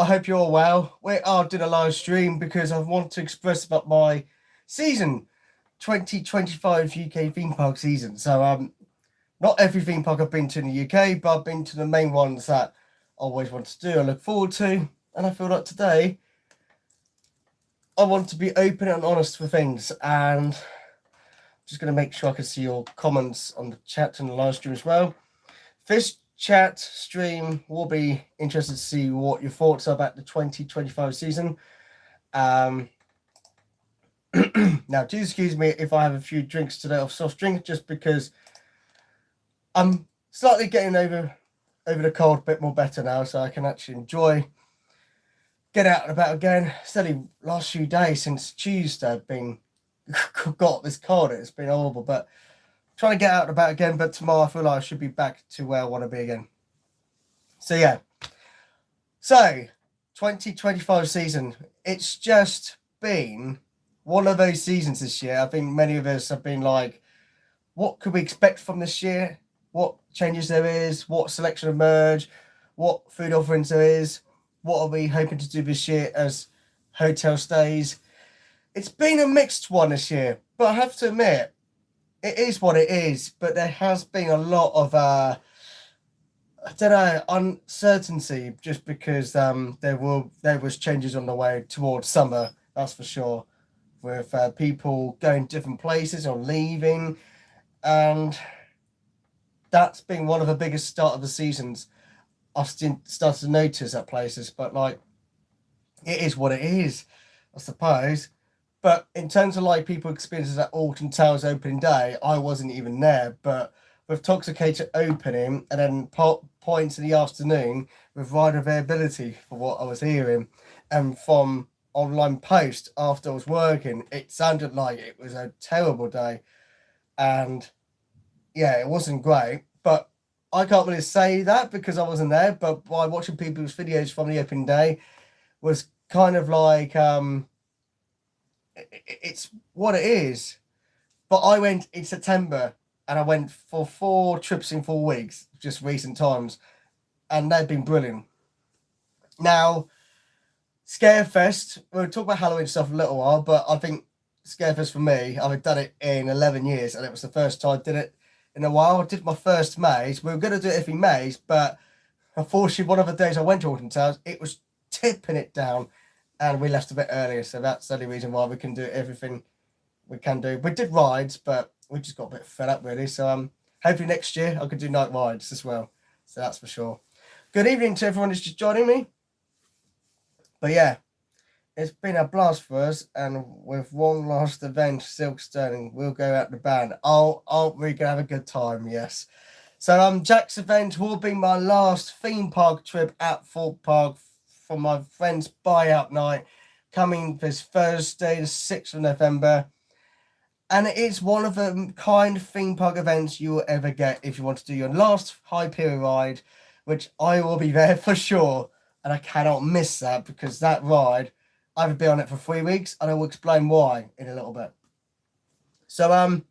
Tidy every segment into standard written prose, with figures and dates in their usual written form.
I hope you're all well. We are doing a live stream because I want to express about my season 2025 UK theme park season. So, not every theme park I've been to in the UK, but I've been to the main ones that I always want to do, I look forward to. And I feel like today I want to be open and honest with things. And I'm just going to make sure I can see your comments on the chat and the live stream as well. This chat stream will be interested to see what your thoughts are about the 2025 season. Now, do excuse me if I have a few drinks today of soft drink, just because I'm slightly getting over the cold a bit more better now, so I can actually get out and about again. It's only last few days since Tuesday I've been got this cold. It's been horrible, but trying to get out and about again. But tomorrow I feel like I should be back to where I want to be again. So yeah. So 2025 season. It's just been one of those seasons this year. I think many of us have been like, what could we expect from this year? What changes there is? What selection of merge? What food offerings there is? What are we hoping to do this year as hotel stays? It's been a mixed one this year, but I have to admit, it is what it is. But there has been a lot of I don't know, uncertainty, just because there was changes on the way towards summer, that's for sure, with people going different places or leaving, and that's been one of the biggest start of the seasons I've started to notice at places. But like, it is what it is, I suppose. But in terms of like people experiences at Alton Towers opening day, I wasn't even there, but with Toxicator opening and then points in the afternoon with rider availability, for what I was hearing, and from online post after I was working, it sounded like it was a terrible day. And yeah, it wasn't great, but I can't really say that because I wasn't there. But by watching people's videos from the opening day was kind of like, it's what it is. But I went in September and I went for 4 trips in 4 weeks, just recent times, and they've been brilliant. Now, Scarefest, we'll talk about Halloween stuff in a little while, but I think Scarefest for me, I've done it in 11 years, and it was the first time I did it in a while. I did my first maze. We were going to do it every maze, but unfortunately, one of the days I went to Alton Towers, it was tipping it down, and we left a bit earlier, so that's the only reason why we can do everything we can do. We did rides, but we just got a bit fed up, really. So hopefully next year I could do night rides as well. So that's for sure. Good evening to everyone who's just joining me. But yeah, it's been a blast for us, and with one last event, Silk Sterling, we'll go out the band. Aren't we gonna have a good time? Yes. So Jack's event will be my last theme park trip at Thorpe Park for my friend's buyout night, coming this Thursday, the 6th of November. And it is one of the kind of theme park events you will ever get if you want to do your last Hyperion ride, which I will be there for sure. And I cannot miss that, because that ride, I've been on it for 3 weeks, and I will explain why in a little bit. So,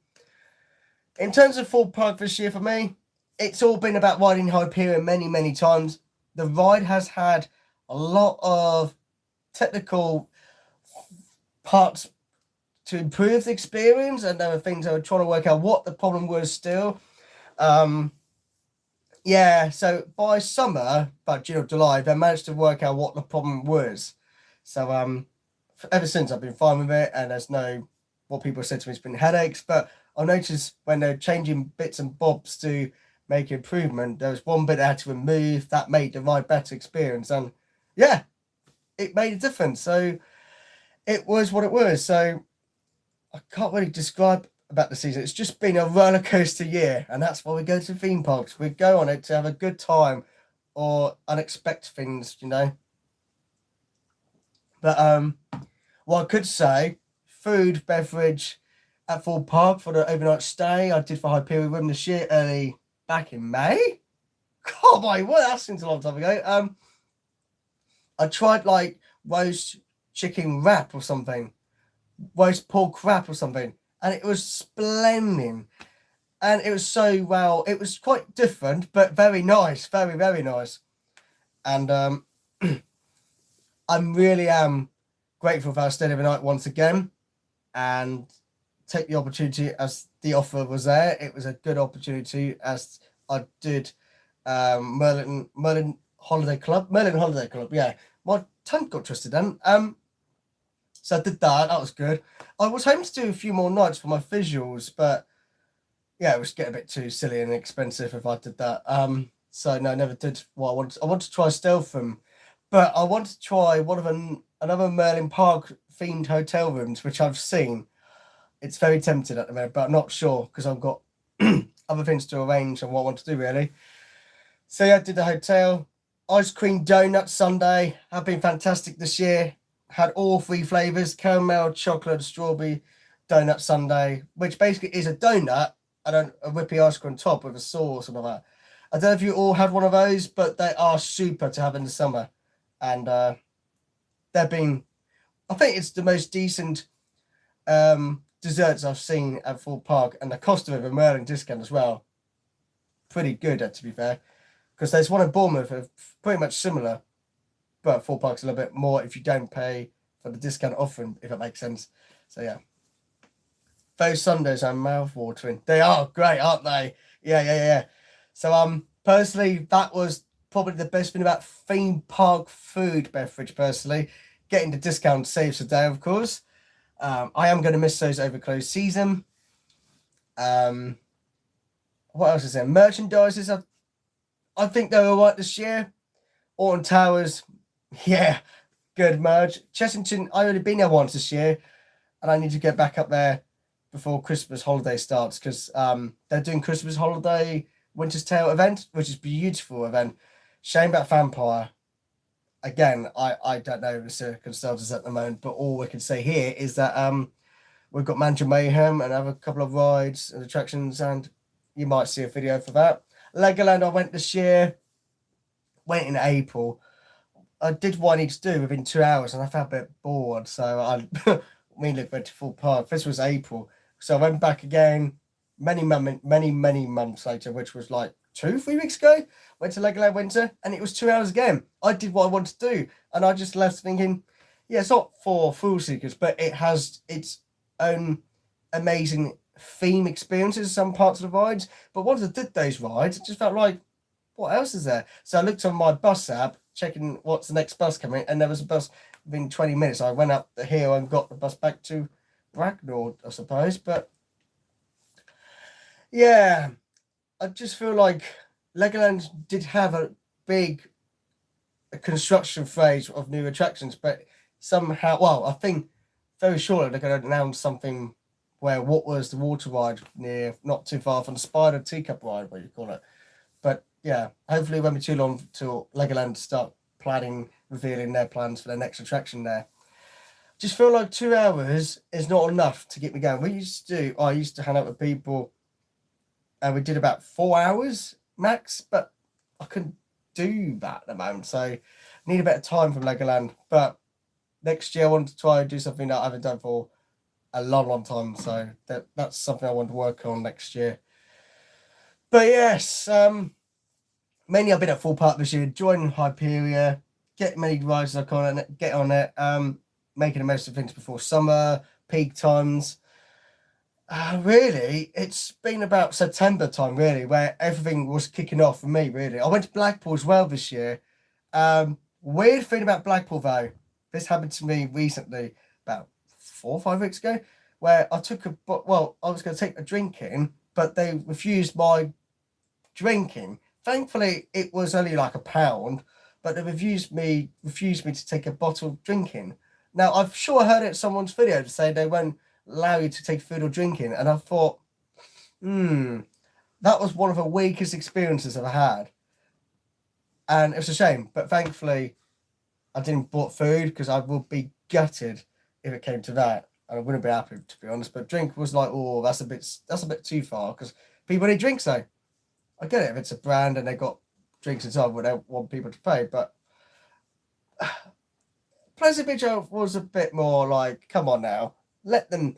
in terms of Thorpe Park this year for me, it's all been about riding Hyperion many, many times. The ride has had a lot of technical parts to improve the experience, and there were things I were trying to work out what the problem was still. Yeah, so by summer, by June or July, they managed to work out what the problem was. So ever since I've been fine with it, and there's no, what people said to me, it's been headaches. But I noticed when they're changing bits and bobs to make improvement, there was one bit I had to remove that made the ride better experience, and yeah, it made a difference. So it was what it was. So I can't really describe about the season. It's just been a roller coaster year, and that's why we go to theme parks. We go on it to have a good time or unexpected things, you know. But what I could say, food, beverage at Thorpe Park for the overnight stay, I did for Hyperion Room this year, early back in May. God, my word, that seems a long time ago. I tried like roast chicken wrap or something, roast pork wrap or something, and it was splendid. And it was so well, it was quite different, but very nice, very, very nice. And I really am grateful that I stayed overnight once again and take the opportunity as the offer was there. It was a good opportunity as I did Merlin Holiday Club. Yeah. My tongue got twisted then. So I did that. That was good. I was hoping to do a few more nights for my visuals, but yeah, it was getting a bit too silly and expensive if I did that. So no, I never did what I wanted. I wanted to try Stealtham, but I wanted to try one of another Merlin Park themed hotel rooms, which I've seen. It's very tempting at the moment, but I'm not sure because I've got other things to arrange and what I want to do really. So yeah, I did the hotel. Ice cream donut sundae have been fantastic this year. Had all three flavors: caramel, chocolate, strawberry donut sundae, which basically is a donut and a whippy ice cream on top with a sauce and all that. I don't know if you all had one of those, but they are super to have in the summer. And they've been, I think it's the most decent desserts I've seen at Ford Park, and the cost of it, a Merlin discount as well. Pretty good, to be fair. Because there's one in Bournemouth, pretty much similar, but Ford Park's a little bit more if you don't pay for the discount often, if it makes sense. So yeah. Those sundaes are mouth-watering. They are great, aren't they? Yeah. So personally, that was probably the best thing about theme park food beverage. Personally, getting the discount saves the day, of course. I am going to miss those over closed season. What else is there? Merchandises. I think they were all right this year. Alton Towers, yeah, good merge. Chessington, I only been there once this year, and I need to get back up there before Christmas holiday starts because they're doing Christmas holiday Winter's Tale event, which is a beautiful event. Shame about Vampire. Again, I don't know the circumstances at the moment, but all we can say here is that we've got Mansion Mayhem and have a couple of rides and attractions, and you might see a video for that. Legoland, I went this year, went in April. I did what I need to do within 2 hours, and I felt a bit bored, so I went to Ford Park. This was April, so I went back again many months later, which was like 2-3 weeks ago. Went to Legoland Winter, and it was 2 hours again. I did what I wanted to do, and I just left thinking, yeah, it's not for thrill seekers, but it has its own amazing theme experiences, some parts of the rides. But once I did those rides, it just felt like, what else is there? So I looked on my bus app, checking what's the next bus coming, and there was a bus within 20 minutes. I went up the hill and got the bus back to Bracknell, I suppose. But yeah, I just feel like Legoland did have a big construction phase of new attractions, but somehow, well, I think very shortly they're going to announce something where what was the water ride near, not too far from the Spider Teacup ride, what you call it. But yeah, hopefully it won't be too long till Legoland start planning, revealing their plans for their next attraction there. Just feel like 2 hours is not enough to get me going. I used to hang out with people and we did about 4 hours max, but I couldn't do that at the moment. So I need a bit of time from Legoland. But next year I want to try and do something that I haven't done for a long time. So that's something I want to work on next year. But yes, mainly I've been at Ford Park this year, enjoying Hyperia, get many rides as I can, get on it, making the most of things before summer, peak times. Really, it's been about September time, really, where everything was kicking off for me, really. I went to Blackpool as well this year. Weird thing about Blackpool, though, this happened to me recently, about 4 or 5 weeks ago, where I was going to take a drink in, but they refused my drinking. Thankfully, it was only like £1, but they refused me to take a bottle of drinking. Now, I've sure heard it in someone's video to say they won't allow you to take food or drinking, and I thought, that was one of the weakest experiences I've had, and it's a shame. But thankfully, I didn't bought food because I would be gutted if it came to that, and I wouldn't be happy, to be honest. But drink was like, oh, that's a bit too far because people need drinks though. I get it if it's a brand and they got drinks inside where they want people to pay, but Pleasant Beach was a bit more like, come on now, let them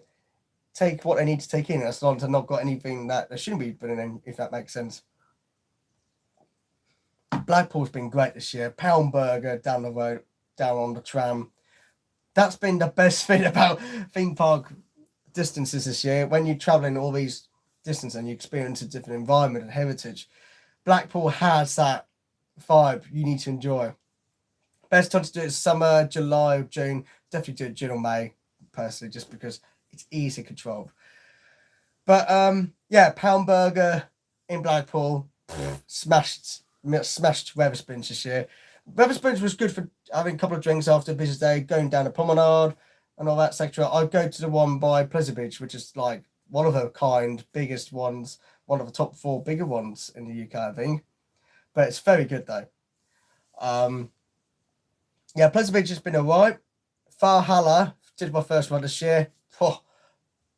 take what they need to take in as long as they've not got anything that they shouldn't be putting in, if that makes sense. Blackpool's been great this year. Pound Burger down the road, down on the tram. That's been the best thing about theme park distances this year. When you're traveling all these distances and you experience a different environment and heritage, Blackpool has that vibe you need to enjoy. Best time to do it is summer, July, or June. Definitely do it June or May, personally, just because it's easy controlled. But yeah, Pound Burger in Blackpool, smashed Wetherspoons this year. Wetherspoons was good for having a couple of drinks after a busy day, going down a promenade and all that, etc. I'd go to the one by Pleasure Beach, which is like one of a kind, biggest ones, one of the top 4 bigger ones in the UK, I think. But it's very good though. Yeah, Pleasure Beach has been alright. Valhalla did my first one this year. Oh,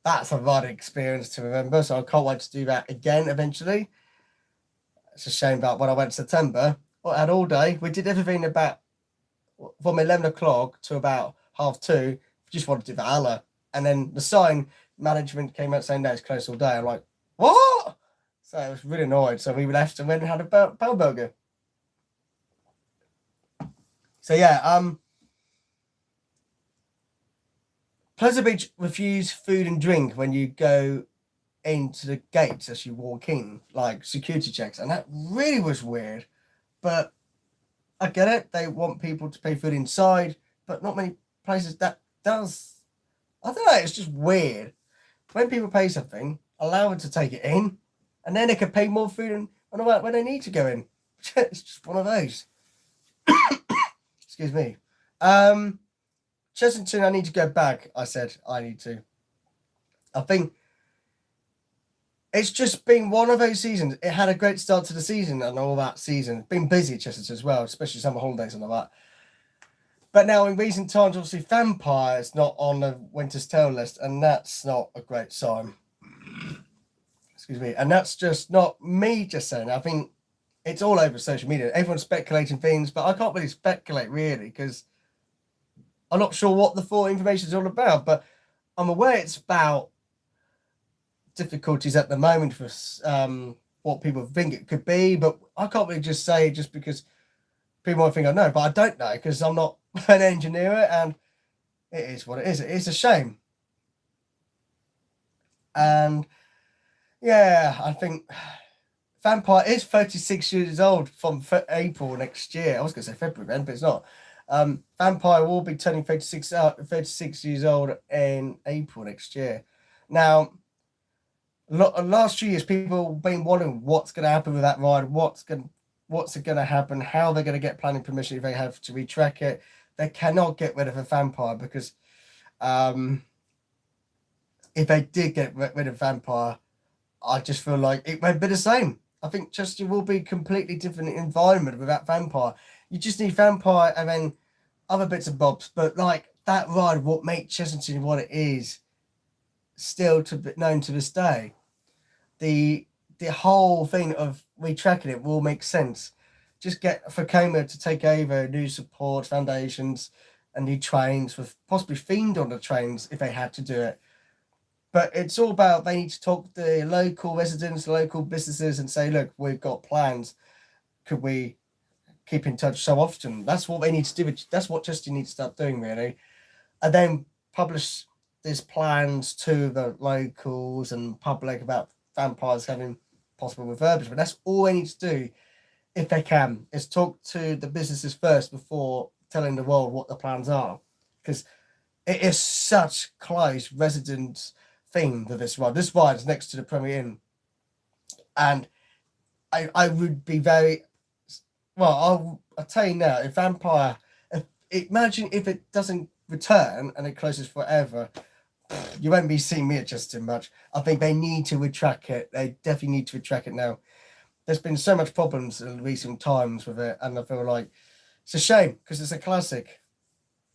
that's a riding experience to remember, so I can't wait to do that again eventually. It's a shame that when I went in September, I had all day. We did everything about from 11 o'clock to about 2:30. We just wanted to do Valhalla. And then the sign management came out saying that it's closed all day. I'm like, what? So I was really annoyed. So we left and went and had a Pound Burger. So yeah, Pleasure Beach refuse food and drink when you go into the gates as you walk in, like security checks, and that really was weird. But I get it; they want people to pay food inside, but not many places that does. I don't know. It's just weird when people pay something, allow them to take it in, and then they can pay more food and all that when they need to go in. It's just one of those. Excuse me. Chessington, I need to go back. I said I need to. I think it's just been one of those seasons. It had a great start to the season and all that season. It's been busy at Chessington as well, especially summer holidays and all that. But now in recent times, obviously, Vampire is not on the Winter's Tale list, and that's not a great sign. Excuse me. And that's just not me just saying. I think it's all over social media. Everyone's speculating things, but I can't really speculate really because I'm not sure what the full information is all about. But I'm aware it's about difficulties at the moment with what people think it could be. But I can't really just say just because people might think I know, but I don't know because I'm not an engineer, and it is what it is. It is a shame. And yeah, I think Vampire is 36 years old from April next year. I was going to say February then, but it's not. Vampire will be turning 36 years old in April next year. Now, last few years, people have been wondering what's going to happen with that ride, what's going to happen, how they're going to get planning permission if they have to retrack it. They cannot get rid of a Vampire because if they did get rid of Vampire, I just feel like it won't be the same. I think Chester will be a completely different environment without Vampire. You just need Vampire and then other bits and bobs. But like that ride, what makes Chessington what it is, still to be known to this day. The whole thing of retracking it will make sense. Just get Vekoma to take over new support foundations and new trains with possibly Fiend on the trains if they had to do it. But it's all about they need to talk to the local residents, local businesses, and say, look, we've got plans. Could we keep in touch so often? That's what they need to do. That's what Chester needs to start doing, really. And then publish these plans to the locals and public about Vampires having possible refurbishment. That's all they need to do, if they can, is talk to the businesses first before telling the world what the plans are. Because it is such close residents thing to this ride. This ride is next to the Premier Inn, and I would be very well. I'll tell you now, if Vampire, imagine if it doesn't return and it closes forever, you won't be seeing me at Chester much. I think they need to retrack it. They definitely need to retrack it now. There's been so much problems in recent times with it, and I feel like it's a shame because it's a classic.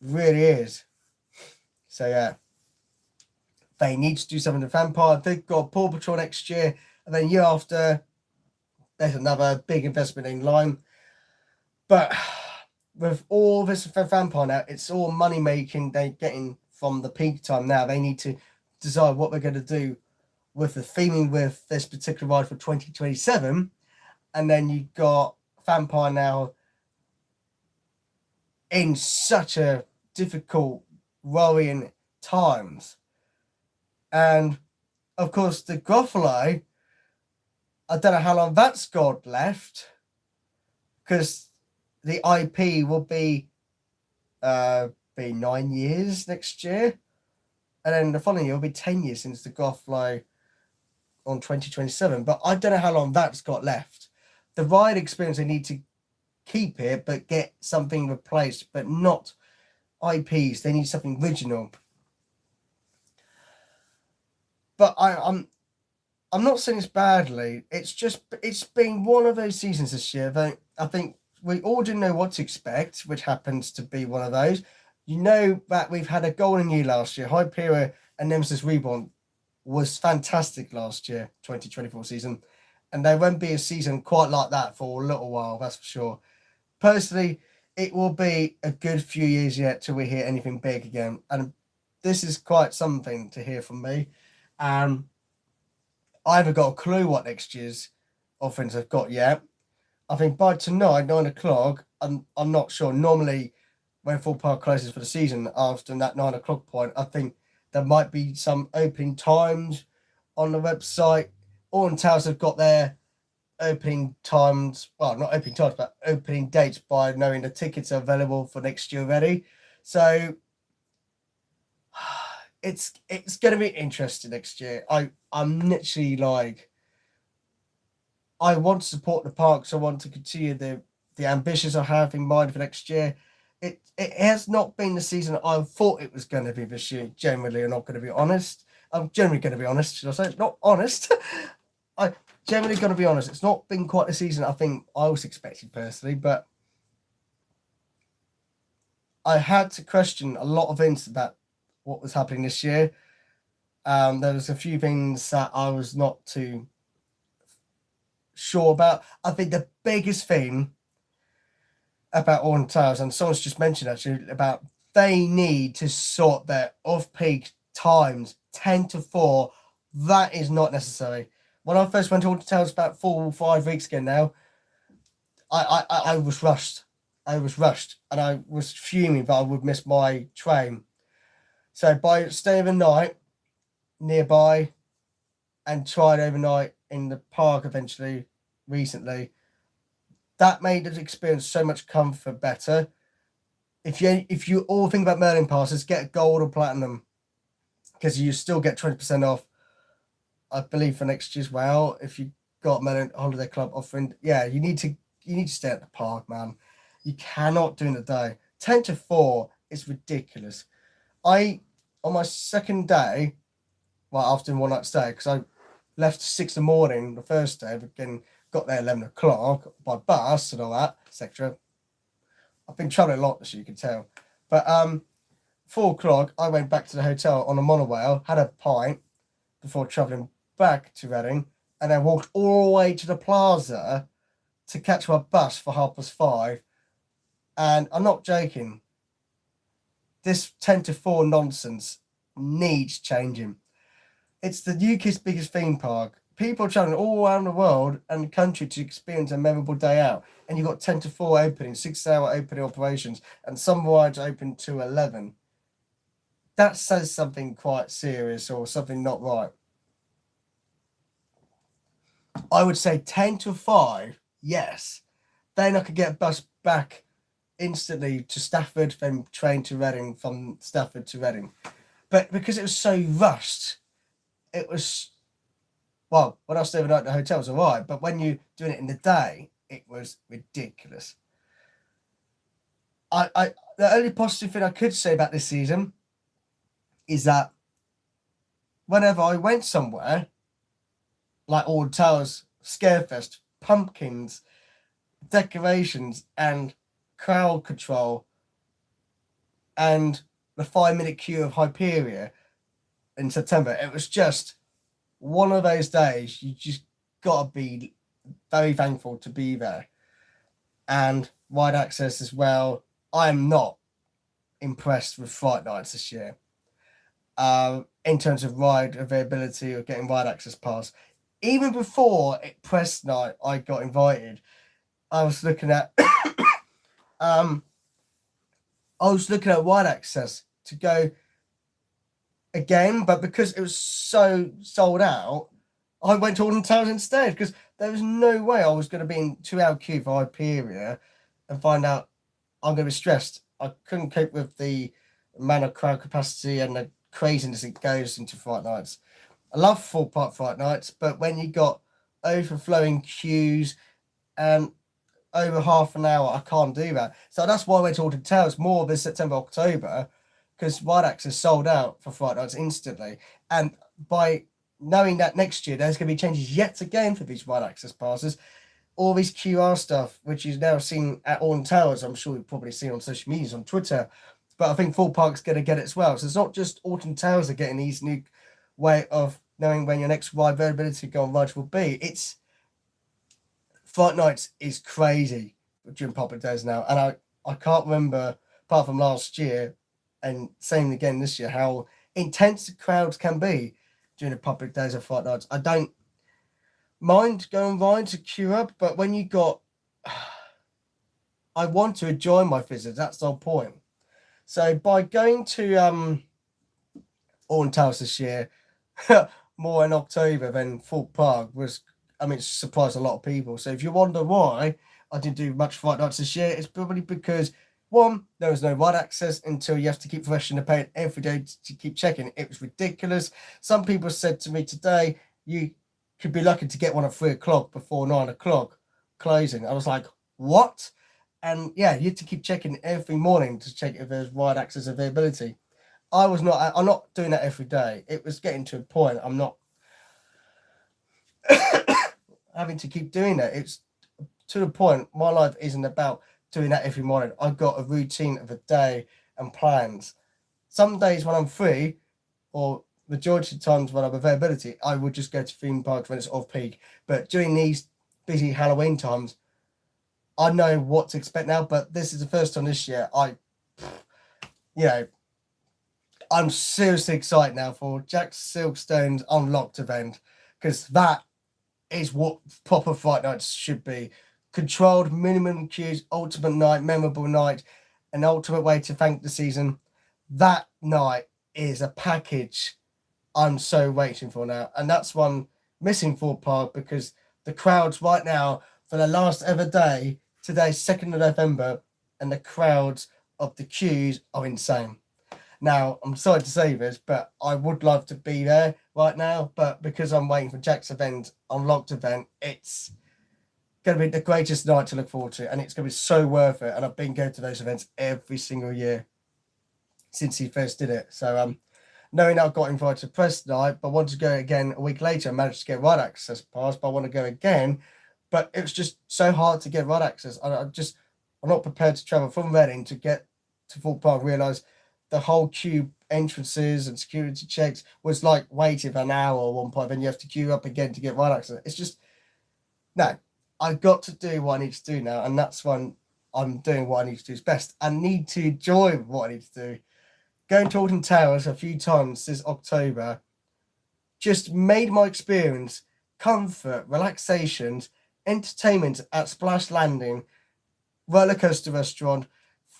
It really is. So yeah. They need to do something with Vampire. They've got Paw Patrol next year, and then year after, there's another big investment in Lime. But with all this for Vampire now, it's all money making they're getting from the peak time now. They need to decide what they're going to do with the theming with this particular ride for 2027. And then you've got Vampire now in such a difficult, worrying times. And of course, the Gruffalo, I don't know how long that's got left, because the IP will be 9 years next year, and then the following year will be 10 years since the Gruffalo on 2027. But I don't know how long that's got left. The ride experience, they need to keep it, but get something replaced, but not IPs. They need something original. But I'm not saying this badly. It's been one of those seasons this year that I think we all didn't know what to expect, which happens to be one of those. You know that we've had a golden year last year. Hyperion and Nemesis Reborn was fantastic last year, 2024 season. And there won't be a season quite like that for a little while, that's for sure. Personally, it will be a good few years yet till we hear anything big again. And this is quite something to hear from me. I haven't got a clue what next year's offerings I've got yet. I think by tonight, 9 o'clock, I'm not sure. Normally, when Full Park closes for the season, after that 9 o'clock point, I think there might be some opening times on the website. Alton Towers have got their opening times, well, not opening times, but opening dates by knowing the tickets are available for next year already. So it's going to be interesting next year. I'm literally like, I want to support the parks. I want to continue the ambitions I have in mind for next year. It has not been the season I thought it was going to be this year. Generally, I'm not going to be honest. I'm generally going to be honest. Should I say not honest? I generally going to be honest. It's not been quite the season I think I was expecting personally, but I had to question a lot of things about what was happening this year. There was a few things that I was not too sure about. I think the biggest thing about Alton Towers, and someone's just mentioned actually, about they need to sort their off-peak times 10 to 4. That is not necessary. When I first went to Alton Towers about 4 or 5 weeks ago now, I was rushed. I was rushed and I was fuming that I would miss my train. So by staying the night nearby and tried overnight in the park eventually recently, that made the experience so much comfort better. If you all think about Merlin passes, get a gold or platinum, because you still get 20% off, I believe, for next year as well. If you got Merlin Holiday Club offering, yeah, you need to stay at the park, man. You cannot do it in the day. 10 to 4 is ridiculous. On my second day, well, after one night stay, because I left at 6 in the morning the first day, but again, got there 11 o'clock by bus and all that, etc. I've been travelling a lot, as you can tell. But 4 o'clock, I went back to the hotel on a monorail, had a pint before travelling back to Reading, and then walked all the way to the plaza to catch my bus for 5:30. And I'm not joking. This 10 to 4 nonsense needs changing. It's the UK's biggest theme park. People are traveling all around the world and the country to experience a memorable day out. And you've got 10 to 4 openings, 6-hour opening operations, and some rides open to 11. That says something quite serious or something not right. I would say 10 to 5, yes. Then I could get a bus back instantly to Stafford, then train to Reading, from Stafford to Reading. But because it was so rushed, it was, well, when I stayed overnight at the hotel, it was all right. But when you're doing it in the day, it was ridiculous. The only positive thing I could say about this season is that whenever I went somewhere, like Alton Towers, Scarefest, pumpkins, decorations, and crowd control, and the 5-minute queue of Hyperion in September, it was just one of those days you just got to be very thankful to be there. And wide access as well. I'm not impressed with Fright Nights this year in terms of ride availability or getting wide access pass. Even before press night, I got invited. I was looking at I was looking at wide access to go again, but because it was so sold out, I went to Alton Towers instead because there was no way I was going to be in 2 hour queue for Hyperia and find out I'm going to be stressed. I couldn't cope with the amount of crowd capacity and the craziness it goes into Fright Nights. I love Thorpe Park Fright Nights, but when you got overflowing queues and over half an hour, I can't do that. So that's why I went to Alton Towers more this September, October, because wide access sold out for Fright Nights instantly. And by knowing that next year there's going to be changes yet again for these wide access passes, all these QR stuff, which is now seen at Alton Towers, I'm sure you've probably seen on social media, on Twitter, but I think Thorpe Park's going to get it as well. So it's not just Alton Towers are getting these new way of knowing when your next ride availability going ride will be. It's Fright Nights is crazy during public days now, and I can't remember, apart from last year, and same again this year, how intense the crowds can be during the public days of Fright Nights. I don't mind going ride to queue up, but when you got, I want to enjoy my visits. That's the whole point. So by going to Alton Towers this year, more in October than Thorpe Park was, I mean, it surprised a lot of people. So if you wonder why I didn't do much Fright Nights this year, it's probably because, one, there was no ride access until you have to keep refreshing the paint every day to keep checking. It was ridiculous. Some people said to me today, you could be lucky to get one at 3 o'clock before 9 o'clock closing. I was like, what? And yeah, you had to keep checking every morning to check if there's ride access availability. I'm not doing that every day. It was getting to a point I'm not having to keep doing that. It's to the point my life isn't about doing that every morning. I've got a routine of a day and plans. Some days when I'm free, or majority of times when I'm availability, I would just go to theme parks when it's off peak. But during these busy Halloween times, I know what to expect now. But this is the first time this year I'm seriously excited now for Jack Silkstone's Unlocked event, because that is what proper Fright Nights should be. Controlled, minimum queues, ultimate night, memorable night, an ultimate way to thank the season. That night is a package I'm so waiting for now. And that's one missing Thorpe Park, because the crowds right now for the last ever day, today's 2nd of November, and the crowds of the queues are insane. Now, I'm sorry to say this, but I would love to be there right now. But because I'm waiting for Jack's event, Unlocked event, it's going to be the greatest night to look forward to. And it's going to be so worth it. And I've been going to those events every single year since he first did it. So knowing I've got invited to press night, but wanted to go again a week later, I managed to get ride access pass, but I want to go again. But it was just so hard to get ride access. I'm not prepared to travel from Reading to get to Thorpe Park, realise the whole queue entrances and security checks was like waiting for an hour at one point, then you have to queue up again to get ride access. It's just, no, I've got to do what I need to do now, and that's when I'm doing what I need to do is best. I need to enjoy what I need to do. Going to Alton Towers a few times this October just made my experience comfort, relaxations, entertainment at Splash Landing, roller coaster restaurant,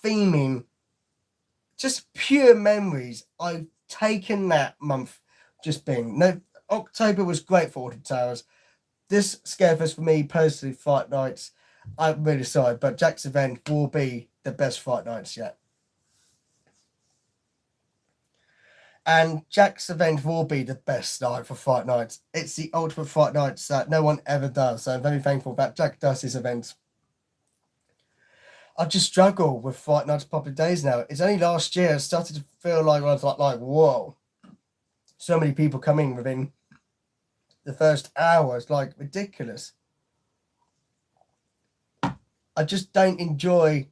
theming, just pure memories. I've taken that month just being. No, October was great for Alton Towers. This Scarefest for me personally, Fright Nights, I'm really sorry, but Jack's event will be the best Fright Nights yet. And Jack's event will be the best night for Fright Nights. It's the ultimate Fright Nights that no one ever does. So I'm very thankful that Jack does his events. I just struggle with Fright Nights public days now. It's only last year I started to feel like I was like, whoa. So many people coming within the first hour. It's like ridiculous. I just don't enjoy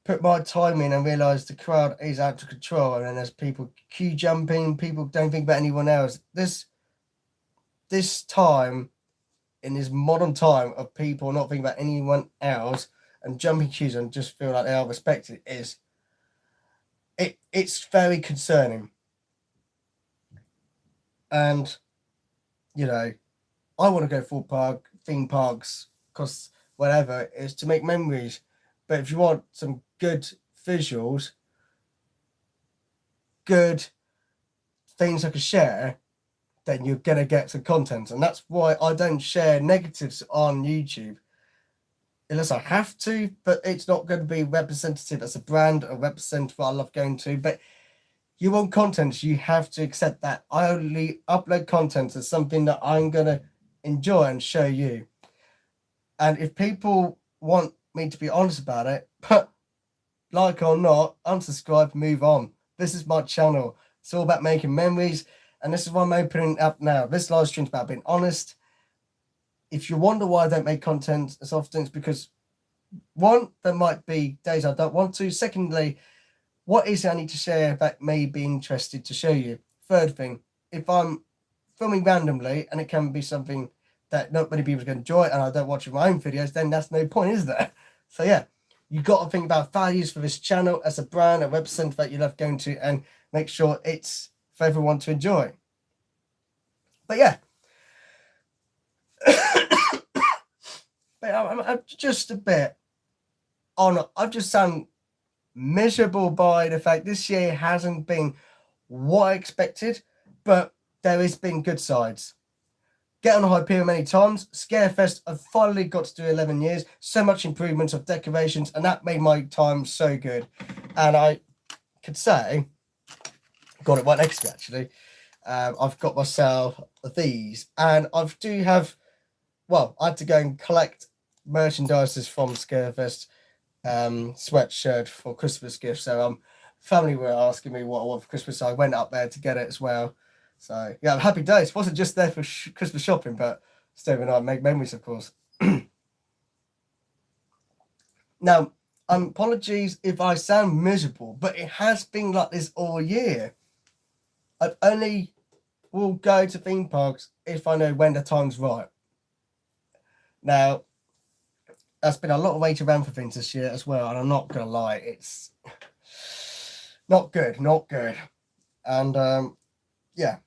put my time in and realise the crowd is out of control, and then there's people queue jumping, people don't think about anyone else. This time, in this modern time of people not thinking about anyone else and jumping queues and just feel like they are respected, it's very concerning. And I want to go full park, theme parks, because whatever, is to make memories. But if you want some good visuals, good things I can share, then you're going to get some content. And that's why I don't share negatives on YouTube unless I have to, but it's not going to be representative as a brand or represent what I love going to. But you want content, you have to accept that I only upload content as something that I'm going to enjoy and show you. And if people want me to be honest about it, but like or not, unsubscribe, move on. This is my channel. It's all about making memories. And this is why I'm opening up now. This live stream's about being honest. If you wonder why I don't make content as often, it's because, one, there might be days I don't want to. Secondly, what is it I need to share that may be interested to show you? Third thing, if I'm filming randomly and it can be something that not many people can enjoy and I don't watch my own videos, then that's no point, is there? So yeah, you got to think about values for this channel as a brand, a website that you love going to, and make sure it's for everyone to enjoy. But yeah, but I'm just a bit on. I've just sound miserable by the fact this year hasn't been what I expected, but there has been good sides. Get on Hyperion many times. Scarefest, I've finally got to do 11 years. So much improvement of decorations, and that made my time so good. And I could say, got it right next to me actually. I've got myself these, and I do have. Well, I had to go and collect merchandises from Scarefest, sweatshirt for Christmas gifts. So family were asking me what I want for Christmas, so I went up there to get it as well. So yeah, I'm happy days. Wasn't just there for Christmas shopping, but Steve and I make memories, of course. Now, apologies if I sound miserable, but it has been like this all year. I only will go to theme parks if I know when the time's right. Now, there's been a lot of waiting around for things this year as well, and I'm not gonna lie, it's not good. And yeah,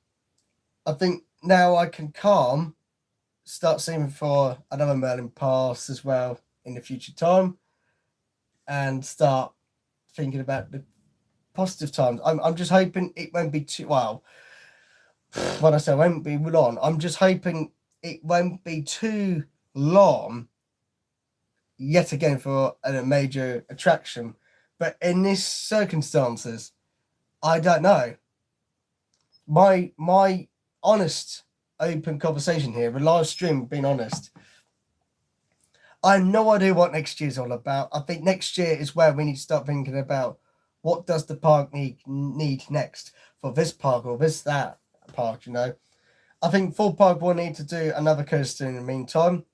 I think now I can start saving for another Merlin pass as well in the future time, and start thinking about the positive times. I'm just hoping it won't be too, well, when I say it won't be long, I'm just hoping it won't be too long yet again for a major attraction. But in these circumstances, I don't know. My honest, open conversation here, a live stream, being honest, I have no idea what next year's all about. I think next year is where we need to start thinking about what does the park need next for this park or that park, you know. I think Thorpe Park will need to do another coaster in the meantime.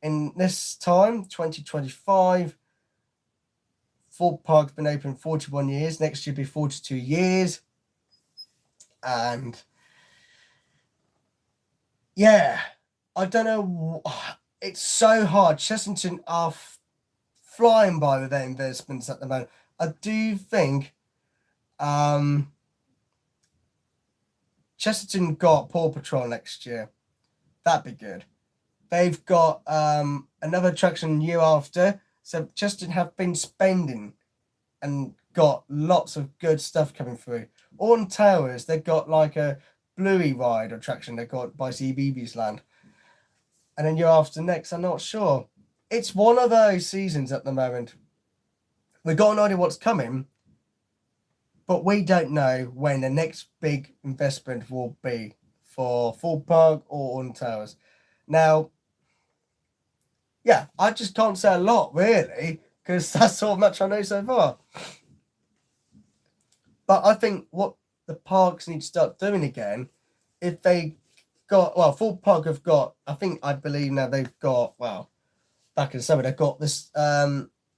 In this time, 2025, Thorpe Park's been open 41 years. Next year will be 42 years. And yeah, I don't know. It's so hard. Chessington are flying by with their investments at the moment. I do think Chesterton got Paw Patrol next year. That'd be good. They've got another attraction year after. So Chesterton have been spending and got lots of good stuff coming through. On Towers, they've got like a Bluey ride attraction they got by CBeebies Land. And then year after next, I'm not sure. It's one of those seasons at the moment. We've got an idea what's coming, but we don't know when the next big investment will be for Thorpe Park or on Towers. Now, yeah, I just can't say a lot, really, because that's all much I know so far. But I think what the parks need to start doing again, if they got, well, Thorpe Park have got, I believe now they've got, well, back in the summer, they've got this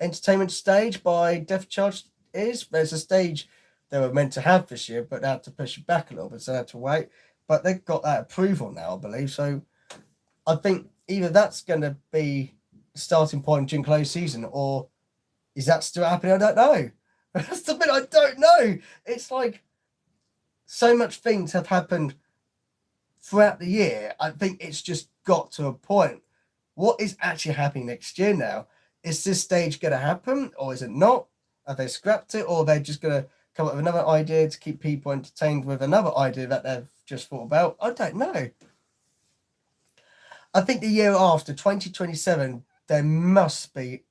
entertainment stage by Def Charge There's a stage they were meant to have this year, but they had to push it back a little bit, so they had to wait. But they've got that approval now, I believe. So I think either that's going to be the starting point during close season, or is that still happening? I don't know. That's the bit I don't know. It's like so much things have happened throughout the year. I think it's just got to a point. What is actually happening next year now? Is this stage going to happen or is it not? Have they scrapped it, or are they just going to come up with another idea to keep people entertained with another idea that they've just thought about? I don't know. I think the year after, 2027, there must be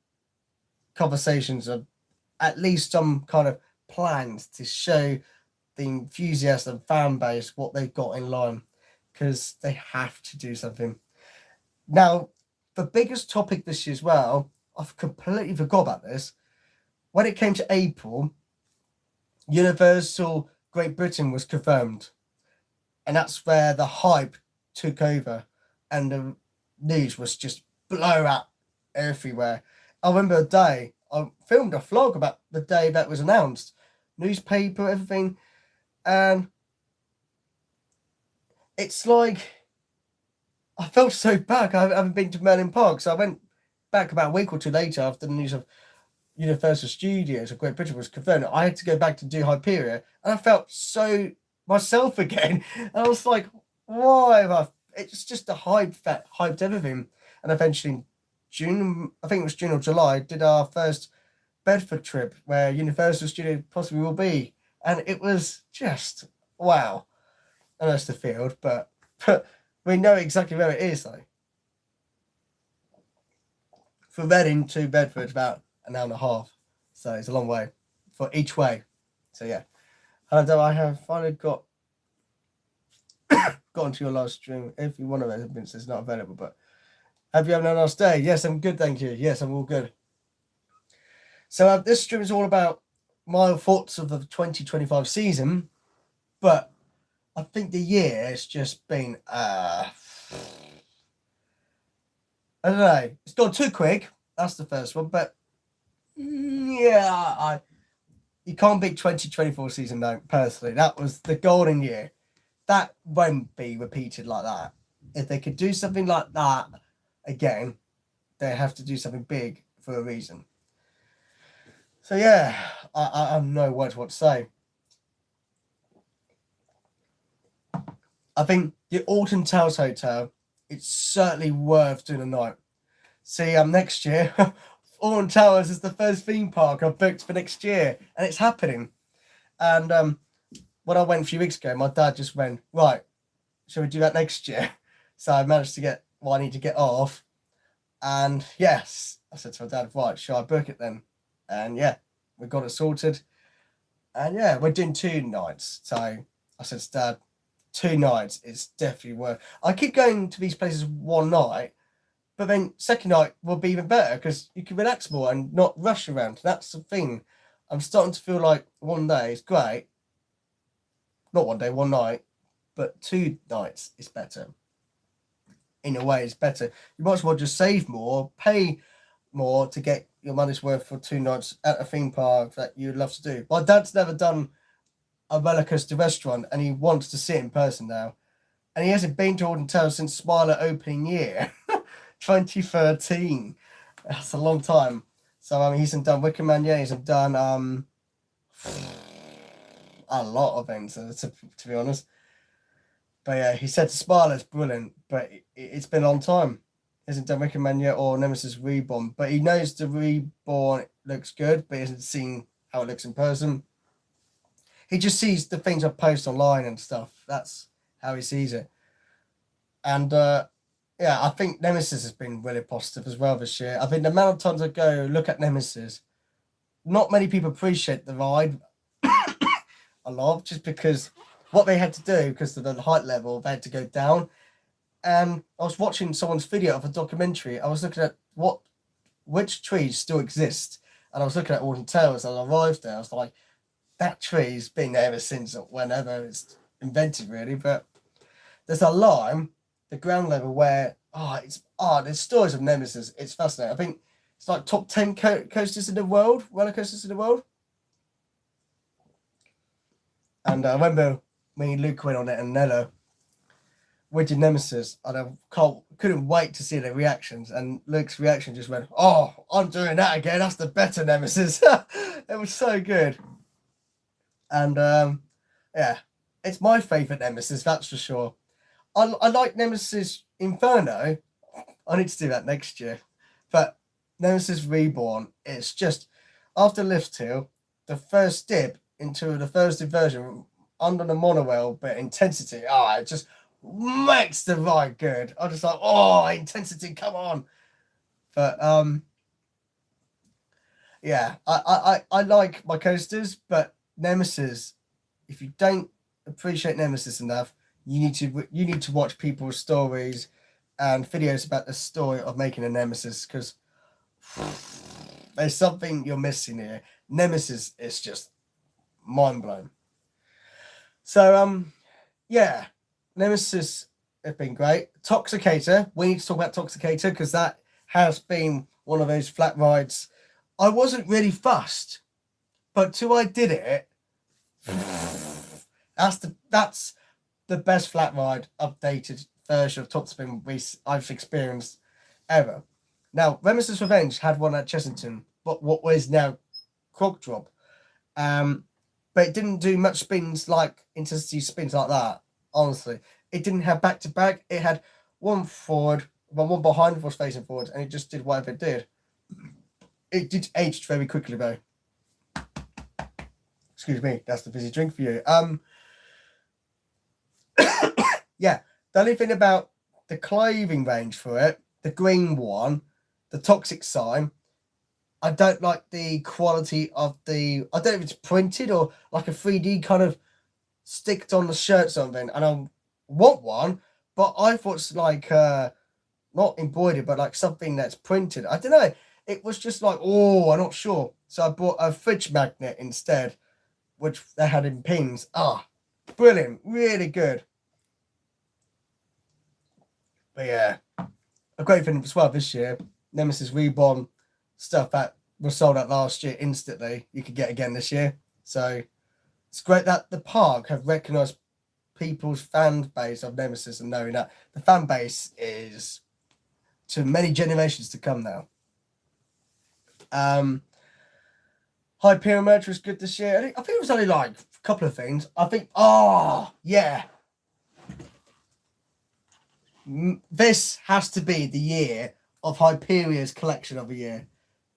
conversations of at least some kind of plans to show the enthusiast and fan base what they've got in line, because they have to do something. Now, the biggest topic this year as well, I've completely forgot about this. When it came to April, Universal Great Britain was confirmed. And that's where the hype took over and the news was just blow up everywhere. I remember a day, I filmed a vlog about the day that was announced. Newspaper, everything. And it's like, I felt so bad. I haven't been to Merlin Park, so I went back about a week or two later after the news of Universal Studios of Great Britain was confirmed. I had to go back to do Hyperia, and I felt so myself again. And I was like, why? It's just the hype that hyped everything. And eventually, June, I think it was June or July, did our first Bedford trip where Universal Studios possibly will be, and it was just wow. I know it's the field, but we know exactly where it is though. From Reading to Bedford, about an hour and a half, so it's a long way for each way. So yeah, and I have finally got onto your last stream. Every one of those events is not available, but have you had a nice day? Yes, I'm good, thank you. Yes, I'm all good. So this stream is all about my thoughts of the 2025 season, but I think the year has just been, I don't know, it's gone too quick. That's the first one, but yeah, you can't beat 2024 season though, personally. That was the golden year. That won't be repeated like that. If they could do something like that again, they have to do something big for a reason. So yeah, I have no words what to say. I think the Alton Towers Hotel, it's certainly worth doing a night. See, next year, Alton Towers is the first theme park I've booked for next year, and it's happening. And when I went a few weeks ago, my dad just went, right, shall we do that next year? So I managed to get what I need to get off. And yes, I said to my dad, right, shall I book it then? And yeah, we got it sorted. And yeah, we're doing 2 nights. So I said to Dad, 2 nights is definitely worth. I keep going to these places one night, but then second night will be even better because you can relax more and not rush around. That's the thing. I'm starting to feel like one day is great. Not one day, one night, but 2 nights is better. In a way, it's better. You might as well just save more, pay more to get your money's worth for 2 nights at a theme park that you'd love to do. My dad's never done a roller coaster restaurant and he wants to sit in person now. And he hasn't been to Alton Towers since Smiler opening year, 2013. That's a long time. So he hasn't done Wicker Man yet. He hasn't done a lot of things, to be honest. But yeah, he said Smiler's brilliant, but it's been a long time. He hasn't done Wicker Man yet or Nemesis Reborn, but he knows the Reborn looks good, but he hasn't seen how it looks in person. He just sees the things I post online and stuff. That's how he sees it. And yeah, I think Nemesis has been really positive as well this year. I think the amount of times I go look at Nemesis, not many people appreciate the ride a lot, just because what they had to do, because of the height level, they had to go down. And I was watching someone's video of a documentary. I was looking at which trees still exist. And I was looking at Alton Towers and I arrived there. I was like, that tree's been there ever since whenever it's invented, really. But there's a line, the ground level, where there's stories of Nemesis. It's fascinating. I think it's like top 10 coasters in the world, roller coasters in the world. And I remember me and Luke went on it and Nello, we did Nemesis, and I couldn't wait to see their reactions. And Luke's reaction just went, "Oh, I'm doing that again. That's the better Nemesis." It was so good. And yeah, it's my favourite Nemesis, that's for sure. I like Nemesis Inferno. I need to do that next year. But Nemesis Reborn, it's just, after Lift Hill, the first dip into the first version under the monorail, but intensity, it just makes the ride good. I'm just like, oh, intensity, come on. But yeah, I like my coasters, but Nemesis, if you don't appreciate Nemesis enough, you need to watch people's stories and videos about the story of making a Nemesis, because there's something you're missing here. Nemesis is just mind blowing. So yeah, Nemesis have been great. Toxicator, we need to talk about Toxicator because that has been one of those flat rides. I wasn't really fussed, but till I did it, that's the best flat ride updated version of Top Spin I've experienced ever. Now, Nemesis Revenge had one at Chessington, but what was now Croc Drop. But it didn't do much spins like intensity spins like that, honestly. It didn't have back to back. It had one forward, one behind was facing forward, and it just did whatever it did. It did aged very quickly though. Excuse me, that's the fizzy drink for you. Yeah, the only thing about the clothing range for it, the green one, the toxic sign, I don't like the quality of the, I don't know if it's printed or like a 3D kind of sticked on the shirt something, and I want one, but I thought it's like not embroidered, but like something that's printed. I don't know. It was just like, oh, I'm not sure. So I bought a fridge magnet instead, which they had in pins. Brilliant, really good. But yeah, a great thing as well this year, Nemesis Reborn stuff that was sold out last year instantly, you could get again this year. So it's great that the park have recognised people's fan base of Nemesis and knowing that the fan base is to many generations to come now. Hyperion merch was good this year. I think it was only like a couple of things. I think, yeah. This has to be the year of Hyperion's collection of a year.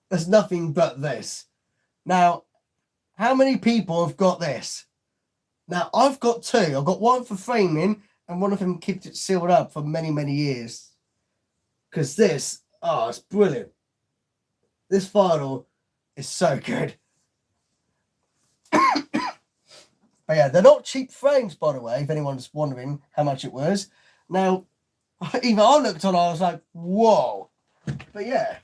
There's nothing but this. Now, how many people have got this? Now, I've got two. I've got one for framing, and one of them kept it sealed up for many, many years. Because this, it's brilliant. This final is so good. But yeah, they're not cheap frames, by the way, if anyone's wondering how much it was. Now, even I looked on, I was like, whoa. But yeah.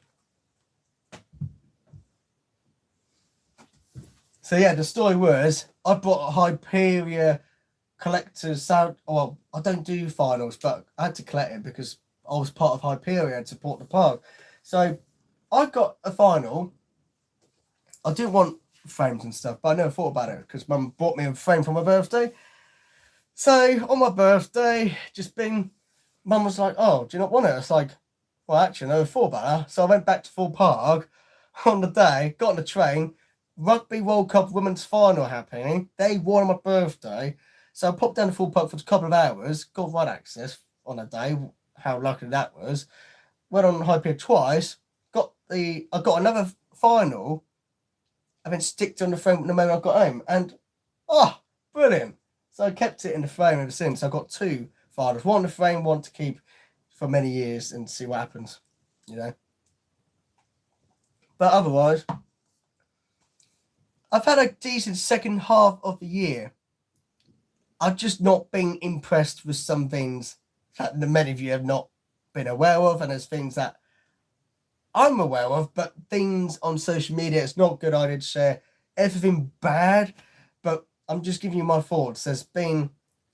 So yeah, the story was, I bought a Hyperion collector's sound. Well, I don't do finals, but I had to collect it because I was part of Hyperion to support the park. So I got a final. I didn't want frames and stuff, but I never thought about it because Mum bought me a frame for my birthday. So on my birthday, Mum was like, "Oh, do you not want it?" It's like, well, actually, I never thought about it. So I went back to Full Park on the day, got on the train. Rugby World Cup Women's Final happening. They won on my birthday. So I popped down to Full Park for a couple of hours, got ride access on a day. How lucky that was. Went on Hyperion twice. I got another final. And then sticked on the frame the moment I got home. And brilliant. So I kept it in the frame ever since. I got two finals. One in the frame, one to keep for many years and see what happens. You know. But otherwise, I've had a decent second half of the year. I've just not been impressed with some things that many of you have not been aware of, and there's things that I'm aware of, but things on social media, it's not a good idea to share everything bad, but I'm just giving you my thoughts. There's been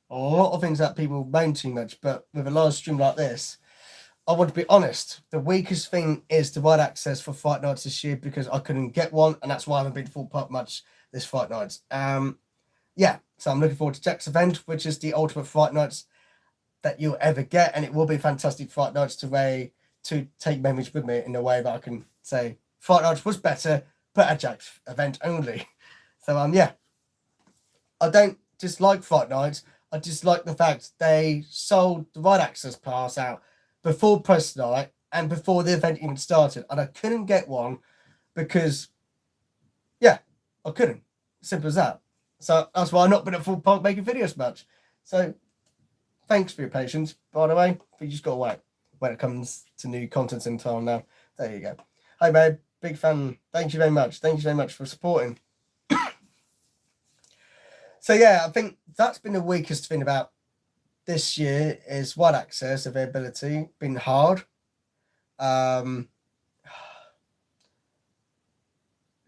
a lot of things that people moan too much, but with a live stream like this, I want to be honest. The weakest thing is the ride access for Fright Nights this year because I couldn't get one, and that's why I haven't been to Full Park much this Fright Nights. Yeah, so I'm looking forward to Jack's event, which is the ultimate Fright Nights that you'll ever get, and it will be fantastic Fright Nights to take memories with me in a way that I can say Fright Nights was better, but at Jack's event only. So yeah, I don't dislike Fright Nights. I dislike the fact they sold the ride access pass out before press night and before the event even started, and I couldn't get one because Yeah, I couldn't. Simple as that. So that's why I've not been at Full Park making videos much. So thanks for your patience, by the way. But you just got to wait when it comes to new content in time now. There you go. Hi, babe. Big fan. Thank you very much. Thank you very much for supporting. So, yeah, I think that's been the weakest thing about this year is wide access availability. Been hard.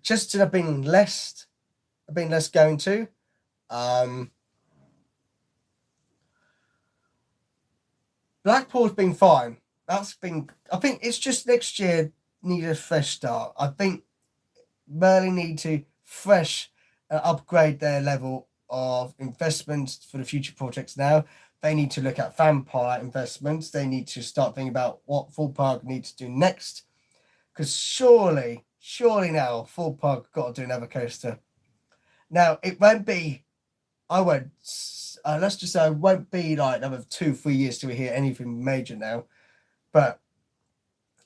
Just I've been less going to. Blackpool's been fine. I think it's just next year need a fresh start. I think Burnley need to fresh upgrade their level of investments for the future projects now. They need to look at vampire investments. They need to start thinking about what Full Park needs to do next. Because surely now Full Park got to do another coaster. Now, it won't be, let's just say it won't be like another 2-3 years till we hear anything major now. But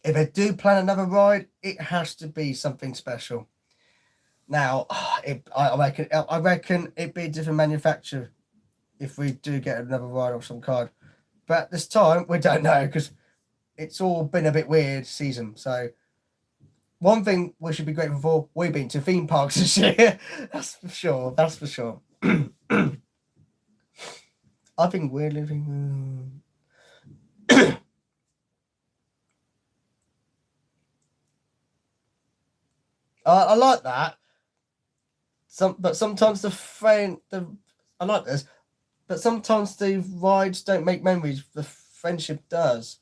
if they do plan another ride, it has to be something special. Now, I reckon it'd be a different manufacturer if we do get another ride of some kind. But this time, we don't know because it's all been a bit weird season. So one thing we should be grateful for, we've been to theme parks this year. That's for sure. I think we're living... I like that. But sometimes I like this, but sometimes the rides don't make memories. The friendship does.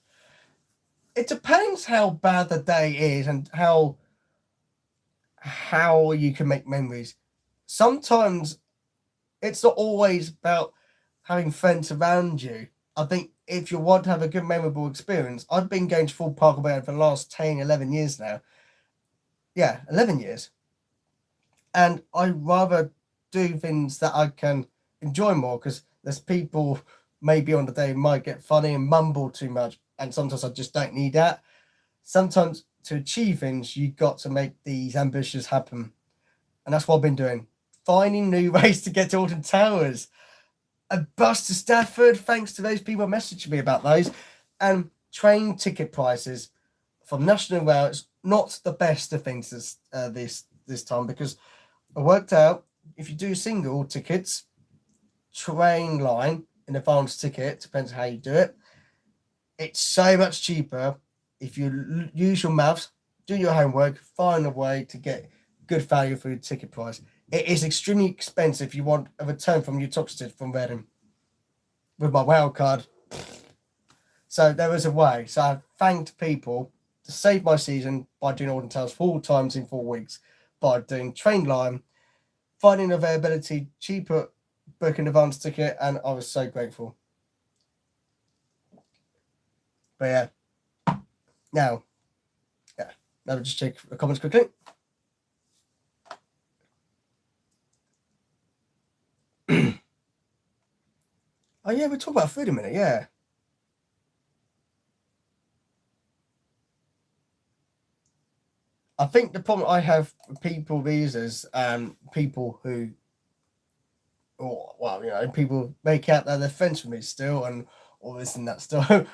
It depends how bad the day is and how you can make memories. Sometimes it's not always about having friends around you. I think if you want to have a good, memorable experience, I've been going to Full Park for the last 10, 11 years now. Yeah, 11 years. And I'd rather do things that I can enjoy more because there's people maybe on the day might get funny and mumble too much. And sometimes I just don't need that. Sometimes to achieve things, you've got to make these ambitions happen. And that's what I've been doing. Finding new ways to get to Alton Towers. A bus to Stafford, thanks to those people messaging me about those. And train ticket prices from National Rail, it's not the best of things this time because I worked out if you do single tickets, train line, an advanced ticket, depends on how you do it, it's so much cheaper if you use your maths, do your homework, find a way to get good value for your ticket price. It is extremely expensive if you want a return from your top stitch from Reading with my wild card. So there is a way. So I thanked people to save my season by doing Alton Towers 4 times in 4 weeks, by doing train line, finding availability, cheaper booking advance ticket, and I was so grateful. But yeah, now let me just check the comments quickly. Oh yeah, we'll talk about food in a minute, yeah. I think the problem I have with people visas and people who, people make out that they're friends with me still and all this and that stuff.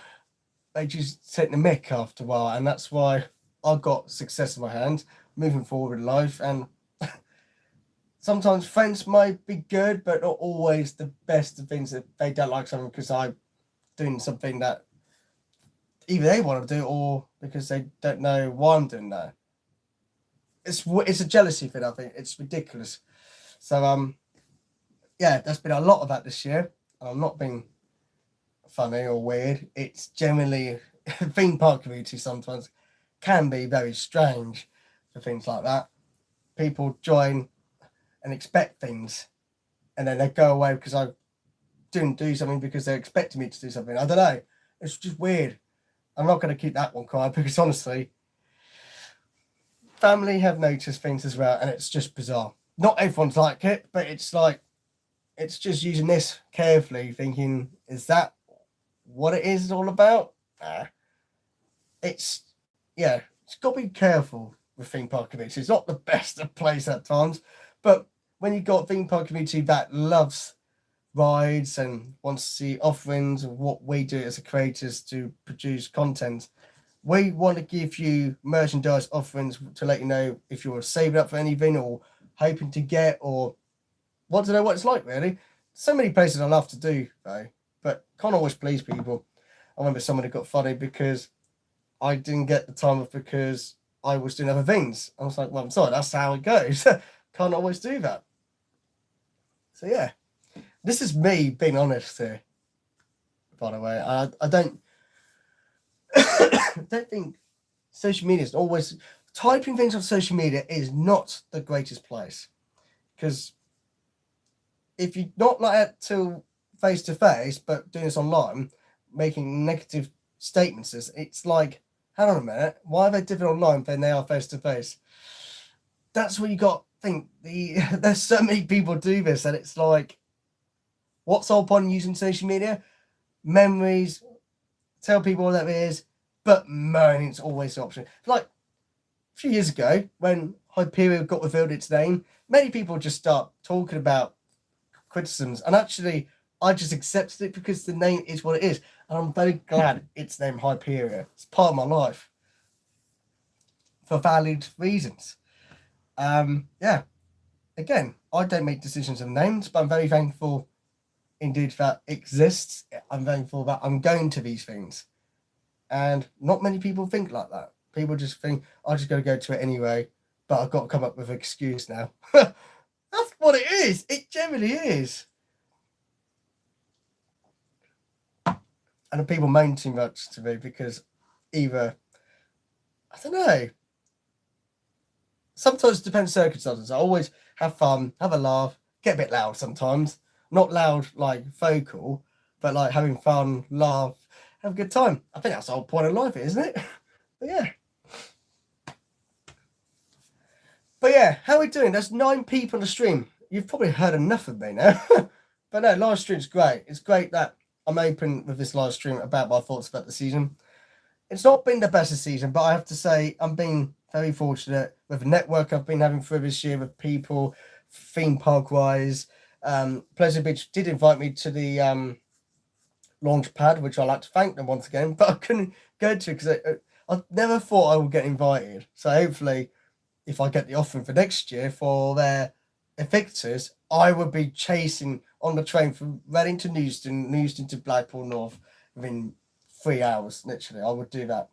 They just take the mick after a while, and that's why I've got success in my hand moving forward in life. And sometimes friends might be good, but not always the best of things that they don't like something because I'm doing something that either they want to do or because they don't know why I'm doing that. It's a jealousy thing, I think. It's ridiculous. So, yeah, there's been a lot of that this year. I'm not being funny or weird. It's generally theme park community sometimes can be very strange for things like that. People join and expect things and then they go away because I didn't do something because they're expecting me to do something. I don't know. It's just weird. I'm not going to keep that one quiet because honestly, family have noticed things as well and it's just bizarre. Not everyone's like it, but it's like, it's just using this carefully, thinking, is that what it is all about? It's got to be careful with theme park community. It's not the best of place at times, but when you've got a theme park community that loves rides and wants to see offerings of what we do as a creators to produce content, we want to give you merchandise offerings to let you know if you're saving up for anything or hoping to get or want to know what it's like, really. So many places I love to do, though, but can't always please people. I remember someone who got funny because I didn't get the time off because I was doing other things. I was like, well, I'm sorry, that's how it goes. Can't always do that. So, yeah, this is me being honest here, by the way. I don't don't think social media is always... Typing things on social media is not the greatest place. Because if you're not like that to face to face, but doing this online, making negative statements, it's like, hang on a minute, why are they different online than they are face to face? That's what you got to think. There's so many people do this, and it's like, what's the whole point of using social media? Memories, tell people what that is, but moaning's always an option. Like a few years ago, when Hyperion got revealed its name, many people just start talking about criticisms, and actually I just accepted it because the name is what it is, and I'm very glad it's named Hyperion. It's part of my life for valid reasons. Yeah, again, I don't make decisions on names, but I'm very thankful indeed that exists. I'm thankful that I'm going to these things, and not many people think like that. People just think, I just got to go to it anyway, but I've got to come up with an excuse now. That's what it is. It generally is. And the people moan too much to me because either, I don't know, sometimes it depends on circumstances. I always have fun, have a laugh, get a bit loud sometimes. Not loud like vocal, but like having fun, laugh, have a good time. I think that's the whole point of life, isn't it? But yeah. But yeah, how are we doing? There's 9 people on the stream. You've probably heard enough of me now. But no, live stream's great. It's great that I'm open with this live stream about my thoughts about the season. It's not been the best of season, but I have to say I'm being very fortunate with the network I've been having through this year with people, theme park wise. Pleasure Beach did invite me to the launch pad, which I'd like to thank them once again, but I couldn't go to because I never thought I would get invited. So hopefully, if I get the offering for next year for their Evictors, I would be chasing on the train from Reading to Neuston, Neuston to Blackpool North within 3 hours, literally. I would do that.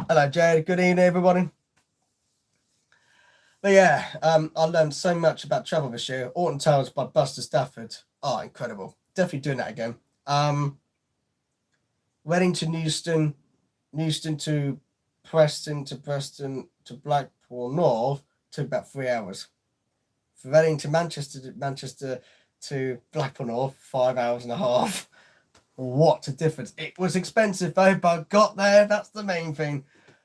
Hello, Jade. Good evening, everybody. But yeah, I learned so much about travel this year. Alton Towers by Buster Stafford. Oh, incredible. Definitely doing that again. Reading to Neuston, Neuston to Preston to Blackpool North took about 3 hours. For Reading to Manchester to Blackpool North, 5 hours and a half. What a difference. It was expensive though, but I got there. That's the main thing.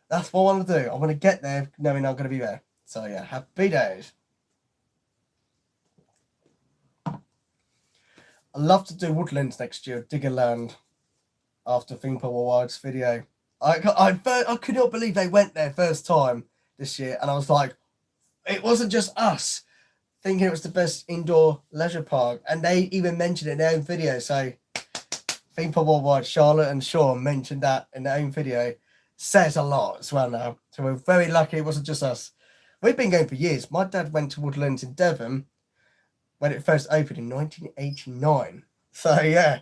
That's what I want to do. I want to get there knowing I'm going to be there. So yeah, happy days. I'd love to do Woodlands next year, Diggerland, after Theme Park Worldwide's video. I could not believe they went there first time this year, and I was like, it wasn't just us thinking it was the best indoor leisure park, and they even mentioned it in their own video. So Theme Park Worldwide, Charlotte and Sean mentioned that in their own video. Says a lot as well now. So we're very lucky it wasn't just us. We've been going for years. My dad went to Woodlands in Devon when it first opened in 1989. So yeah,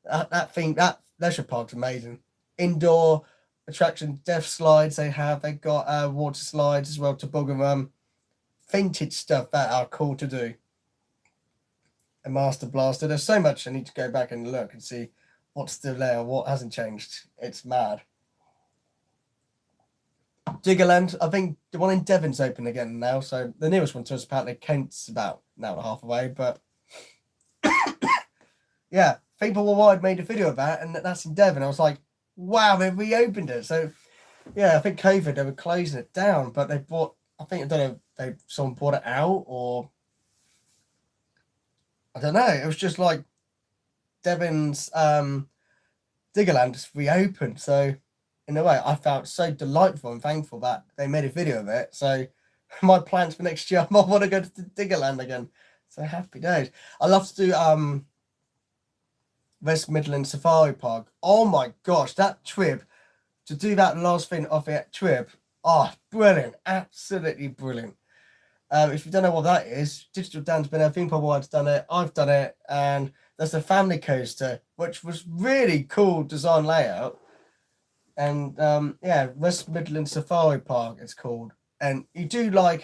that leisure park's amazing. Indoor attraction, death slides they have. They've got water slides as well, toboggan run. Vintage stuff that are cool to do. A Master Blaster. There's so much I need to go back and look and see what's still there, what hasn't changed. It's mad. Diggerland, I think the one in Devon's open again now, so the nearest one to us apparently Kent's about an hour and a half away, but yeah, People Worldwide made a video of that, and that's in Devon. I was like, wow, they've reopened it. So yeah, I think COVID, they were closing it down, but they bought, I think, I don't know, someone bought it out, or I don't know. It was just like Devon's Diggerland just reopened, so in a way, I felt so delightful and thankful that they made a video of it. So my plans for next year, I might want to go to Diggerland again. So happy days. I love to do West Midlands Safari Park. Oh my gosh, that trip, to do that last thing of that trip, oh, brilliant, absolutely brilliant. If you don't know what that is, Digital Dan's been there, Theme Park World's done it, I've done it, and there's the family coaster, which was really cool design layout. And yeah, West Midlands Safari Park it's called. And you do like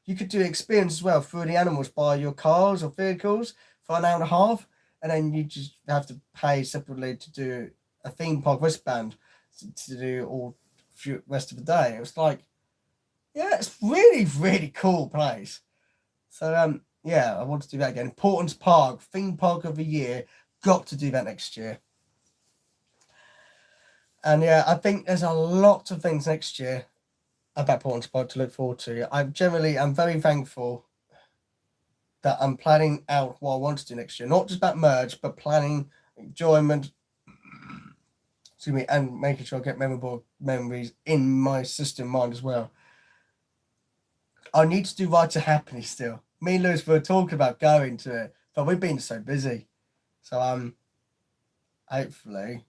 you could do experience as well through the animals by your cars or vehicles for an hour and a half, and then you just have to pay separately to do a theme park wristband to do all rest of the day. It was like, yeah, it's really, really cool place. So yeah, I want to do that again. Portons Park, theme park of the year. Got to do that next year. And yeah, I think there's a lot of things next year about Portons Park to look forward to. I'm very thankful that I'm planning out what I want to do next year. Not just about merge, but planning, enjoyment, excuse me, and making sure I get memorable memories in my system mind as well. I need to do Ride to Happiness still. Me and Lewis were talking about going to it, but we've been so busy. So hopefully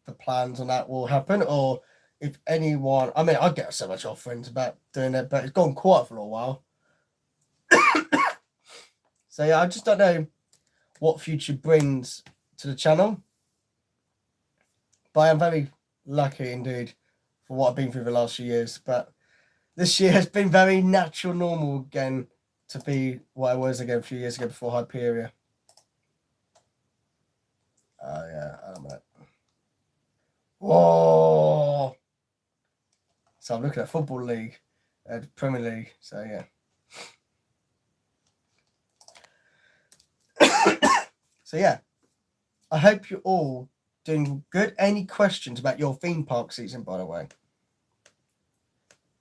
the plans on that will happen. Or if anyone, I mean, I get so much offerings about doing it, but it's gone quiet for a little while. So yeah, I just don't know what future brings to the channel. But I am very lucky indeed for what I've been through the last few years. But this year has been very natural, normal again to be what I was again a few years ago before Hyperia. Oh yeah, I don't know. Whoa! So I'm looking at Football League, Premier League. So yeah. So yeah, I hope you're all doing good. Any questions about your theme park season, by the way?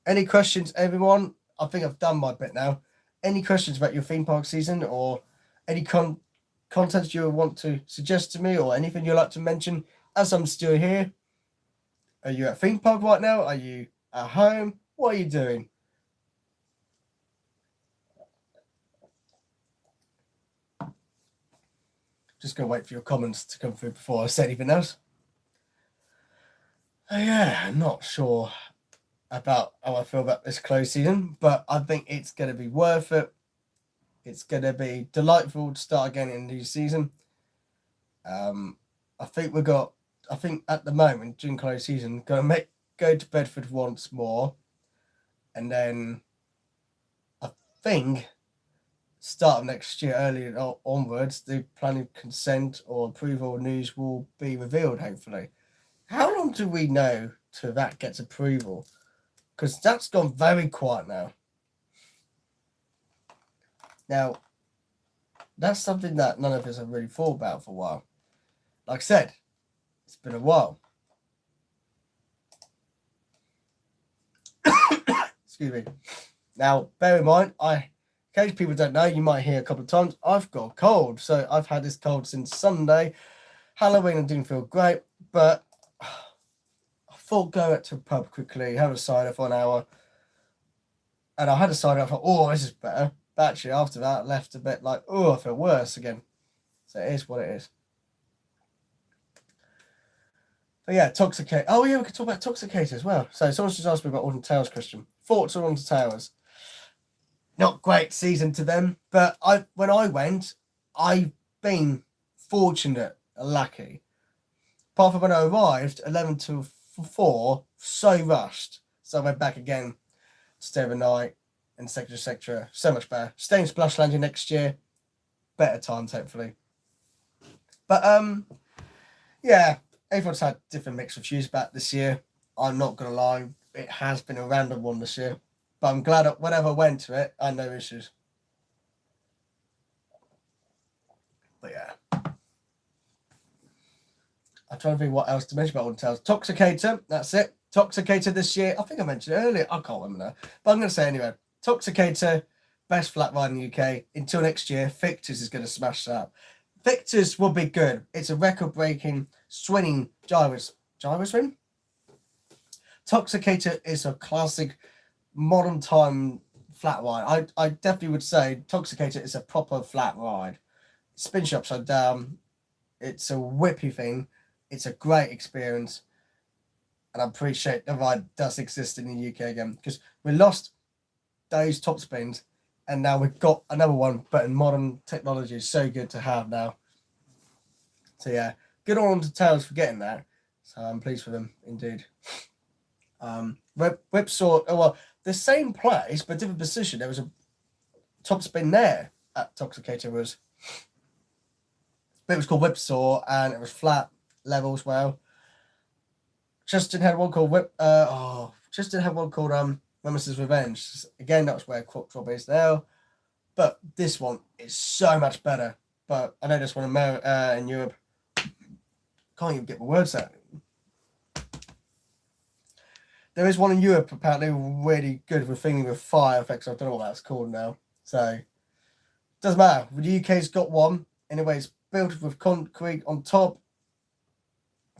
Any questions, everyone? I think I've done my bit now. Any questions about your theme park season, or any content you want to suggest to me, or anything you'd like to mention as I'm still here? Are you at theme park right now? Are you at home? What are you doing? Just gonna wait for your comments to come through before I say anything else. Yeah, I'm not sure about how I feel about this close season, but I think it's going to be worth it. It's going to be delightful to start again in the new season. I think at the moment, during close season, go to Bedford once more, and then I think start of next year, early onwards, the planning consent or approval news will be revealed, hopefully. How long do we know till that gets approval? Because that's gone very quiet now. Now, that's something that none of us have really thought about for a while. Like I said, it's been a while. Excuse me. Now, bear in mind, in case people don't know, you might hear a couple of times, I've got a cold. So I've had this cold since Sunday. Halloween, I didn't feel great, but I thought go out to a pub quickly, have a cider for an hour. And I had a cider, I thought, oh, this is better. But actually, after that, I left a bit like, oh, I feel worse again. So it is what it is. But yeah, Toxicate. Oh yeah, we could talk about Toxicate as well. So someone's just asked me about Alton Towers, Christian. Thoughts on Alton Towers? Not great season to them, but when I went, I've been fortunate, lucky. Apart from when I arrived, 11 to 4, so rushed. So I went back again, stay overnight, and etc. So much better. Stay in Splash Landing next year. Better times, hopefully. But yeah, everyone's had different mixed reviews about this year. I'm not gonna lie, it has been a random one this year. But I'm glad that whenever I went to it, I had no issues. But yeah. I'm trying to think what else to mention about Alton Towers. Toxicator, that's it. Toxicator this year. I think I mentioned it earlier. I can't remember now. But I'm going to say anyway. Toxicator, best flat ride in the UK. Until next year, Victor's is going to smash that. Victor's will be good. It's a record-breaking, swinging gyro swing? Toxicator is a classic modern time flat ride. I definitely would say Toxicator is a proper flat ride. Spins you upside down. It's a whippy thing. It's a great experience. And I appreciate the ride does exist in the UK again, because we lost those top spins and now we've got another one, but in modern technology. Is so good to have now. So yeah, good on to Tails for getting that. So I'm pleased with them indeed. Whipsaw, well, the same place but different position. There was a top spin there at Toxicator. It was called Whipsaw and it was flat level as well. Justin had one called Nemesis Revenge. Again, that was where Crop Drop is now. But this one is so much better. But I know this one in Europe. Can't even get my words out. There is one in Europe apparently really good with thingy with fire effects. I don't know what that's called now. So doesn't matter. The UK's got one. Anyway, it's built with concrete on top.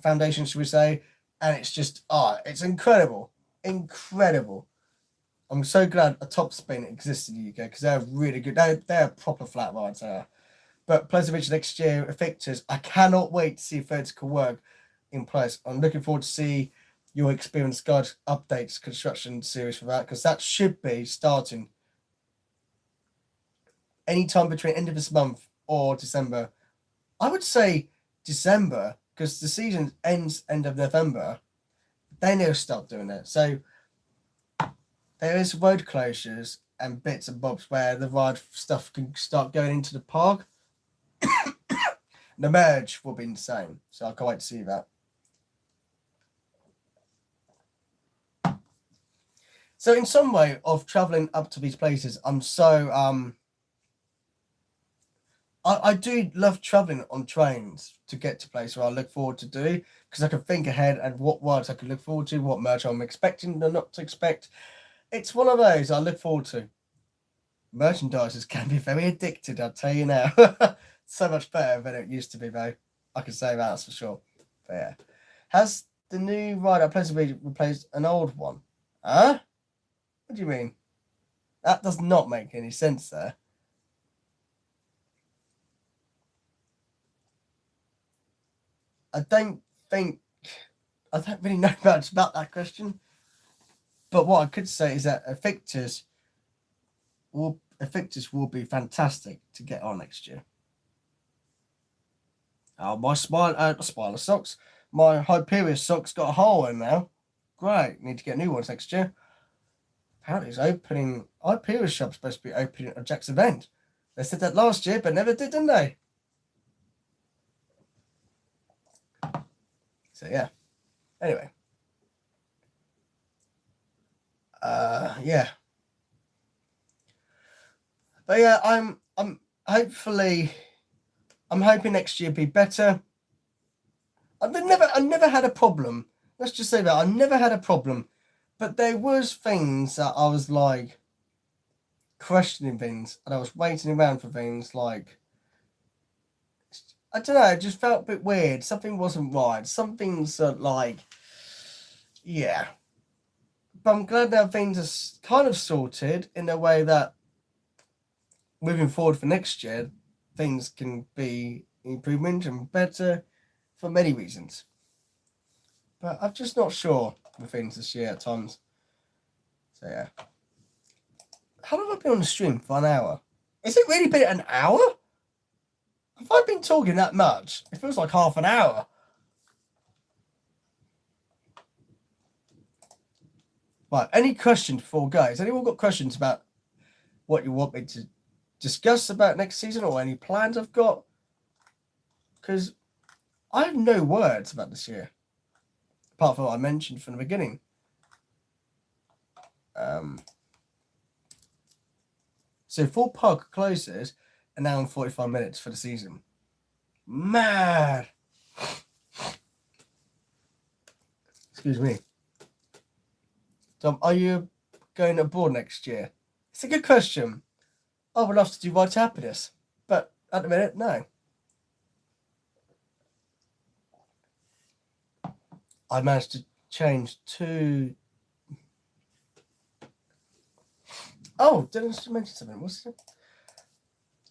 Foundation, should we say? And it's just it's incredible. Incredible. I'm so glad a top spin exists in the UK because they're really good. They're proper flat rides there. But Pleasure Ridge next year, Effectors, I cannot wait to see vertical work in place. I'm looking forward to see your experience guide updates construction series for that, because that should be starting anytime between end of this month or December. I would say December, because the season ends end of November. Then they'll start doing it. So there is road closures and bits and bobs where the ride stuff can start going into the park. The merge will be insane. So I can't wait to see that. So in some way of traveling up to these places, I'm so I do love traveling on trains to get to places where I look forward to do, because I can think ahead and what rides I can look forward to, what merch I'm expecting or not to expect. It's one of those I look forward to. Merchandisers can be very addicted, I'll tell you now. So much better than it used to be, though. I can say that's for sure. But yeah. Has the new ride at Pleasure Ridge replaced an old one? Huh? What do you mean? That does not make any sense there. I don't really know much about that question. But what I could say is that Effectors will be fantastic to get on next year. My Spiler socks. My Hyperion socks got a hole in now. Great. Need to get new ones next year. Apparently it's opening. Hyperion shop's supposed to be opening at Jack's event. They said that last year, but never did, didn't they? So yeah. Anyway. Yeah. But yeah, I'm hoping next year be better. I never had a problem. Let's just say that I never had a problem, but there was things that I was like questioning things, and I was waiting around for things like, I don't know, it just felt a bit weird. Something wasn't right. Some things are like, yeah. But I'm glad now things are kind of sorted in a way that moving forward for next year, things can be improvement and better for many reasons. But I'm just not sure with things this year at times. So yeah. How long have I been on the stream for an hour? Is it really been an hour? Have I been talking that much? It feels like half an hour. Right, any questions before we go? Has anyone got questions about what you want me to discuss about next season, or any plans I've got? Because I have no words about this year, apart from what I mentioned from the beginning. So Fort Park closes an hour and 45 minutes for the season. Mad. Excuse me. Tom, are you going abroad next year? It's a good question. I would love to do Ride to Happiness, but at the minute, no. I managed to change to... Oh, did I mention something? What's it?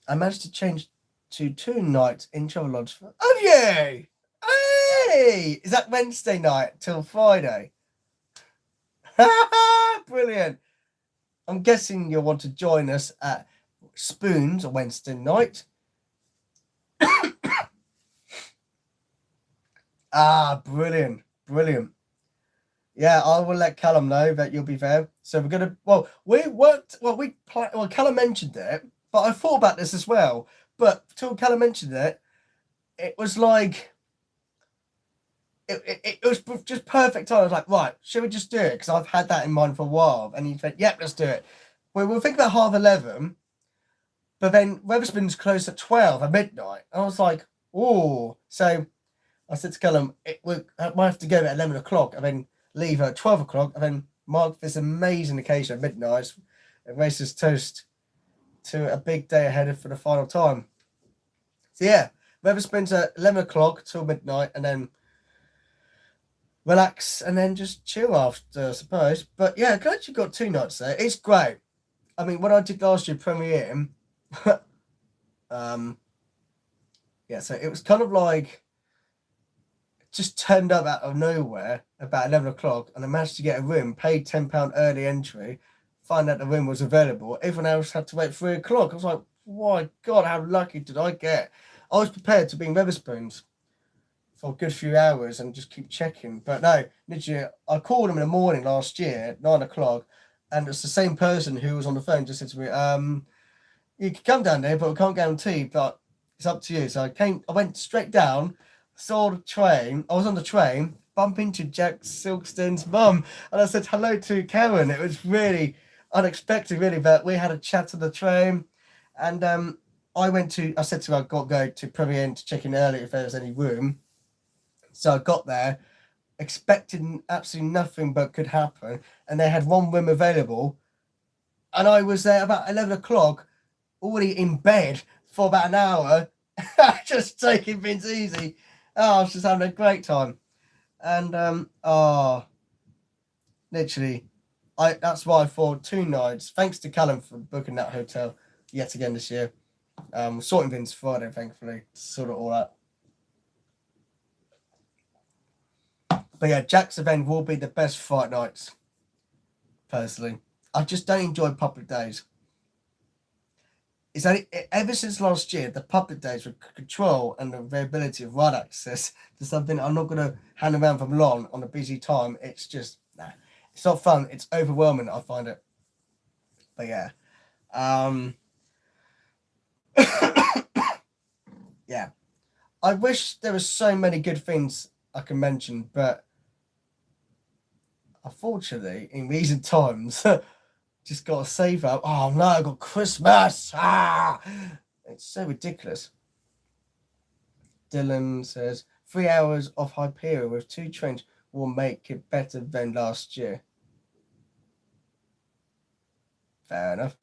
I managed to change to 2 nights in Travelodge. Have you? Hey! Is that Wednesday night till Friday? Brilliant. I'm guessing you'll want to join us at Spoons on Wednesday night. Brilliant. Brilliant. Yeah, I will let Callum know that you'll be there. So we're going to... Well, Callum mentioned it, but I thought about this as well. But till Callum mentioned it, it was like... It was just perfect time. I was like, right, should we just do it? Because I've had that in mind for a while. And he said, yep, let's do it. We'll think about 11:30. But then Wetherspoon's closed at 12 at midnight. And I was like, oh. So I said to Callum, I might have to go at 11 o'clock and then leave at 12 o'clock and then mark this amazing occasion at midnight and race his toast to a big day ahead for the final time. So yeah, Wetherspoon's at 11 o'clock till midnight and then relax and then just chill after, I suppose. But yeah, glad you got 2 nights there. It's great. I mean, when I did last year Premier, yeah, so it was kind of like just turned up out of nowhere about 11 o'clock and I managed to get a room, paid £10 early entry, find out the room was available. Everyone else had to wait 3 o'clock. I was like, my God, how lucky did I get? I was prepared to be in Wetherspoons for a good few hours and just keep checking. But no, literally, I called him in the morning last year at 9 o'clock and it's the same person who was on the phone just said to me, you can come down there, but we can't guarantee, but it's up to you. So I went straight down, saw the train. I was on the train, bumped into Jack Silkstone's mum, and I said hello to Karen. It was really unexpected, really, but we had a chat on the train. And I said to her, I've got to go to Premier Inn to check in early if there was any room. So I got there, expecting absolutely nothing but could happen. And they had 1 room available. And I was there about 11 o'clock, already in bed for about an hour, just taking things easy. Oh, I was just having a great time. And, literally, that's why I thought 2 nights. Thanks to Callum for booking that hotel yet again this year. Sorting things Friday, thankfully, to sort it all out. But yeah, Jack's event will be the best fight nights, personally. I just don't enjoy public days. It's only, ever since last year, the public days with control and the availability of ride access to something I'm not going to hand around from long on a busy time. It's just, nah, it's not fun. It's overwhelming, I find it. But yeah. Yeah. I wish there were so many good things I can mention, but unfortunately, in recent times, just got to save up. Oh no, I got Christmas. It's so ridiculous. Dylan says 3 hours of Hyperion with 2 trains will make it better than last year. Fair enough.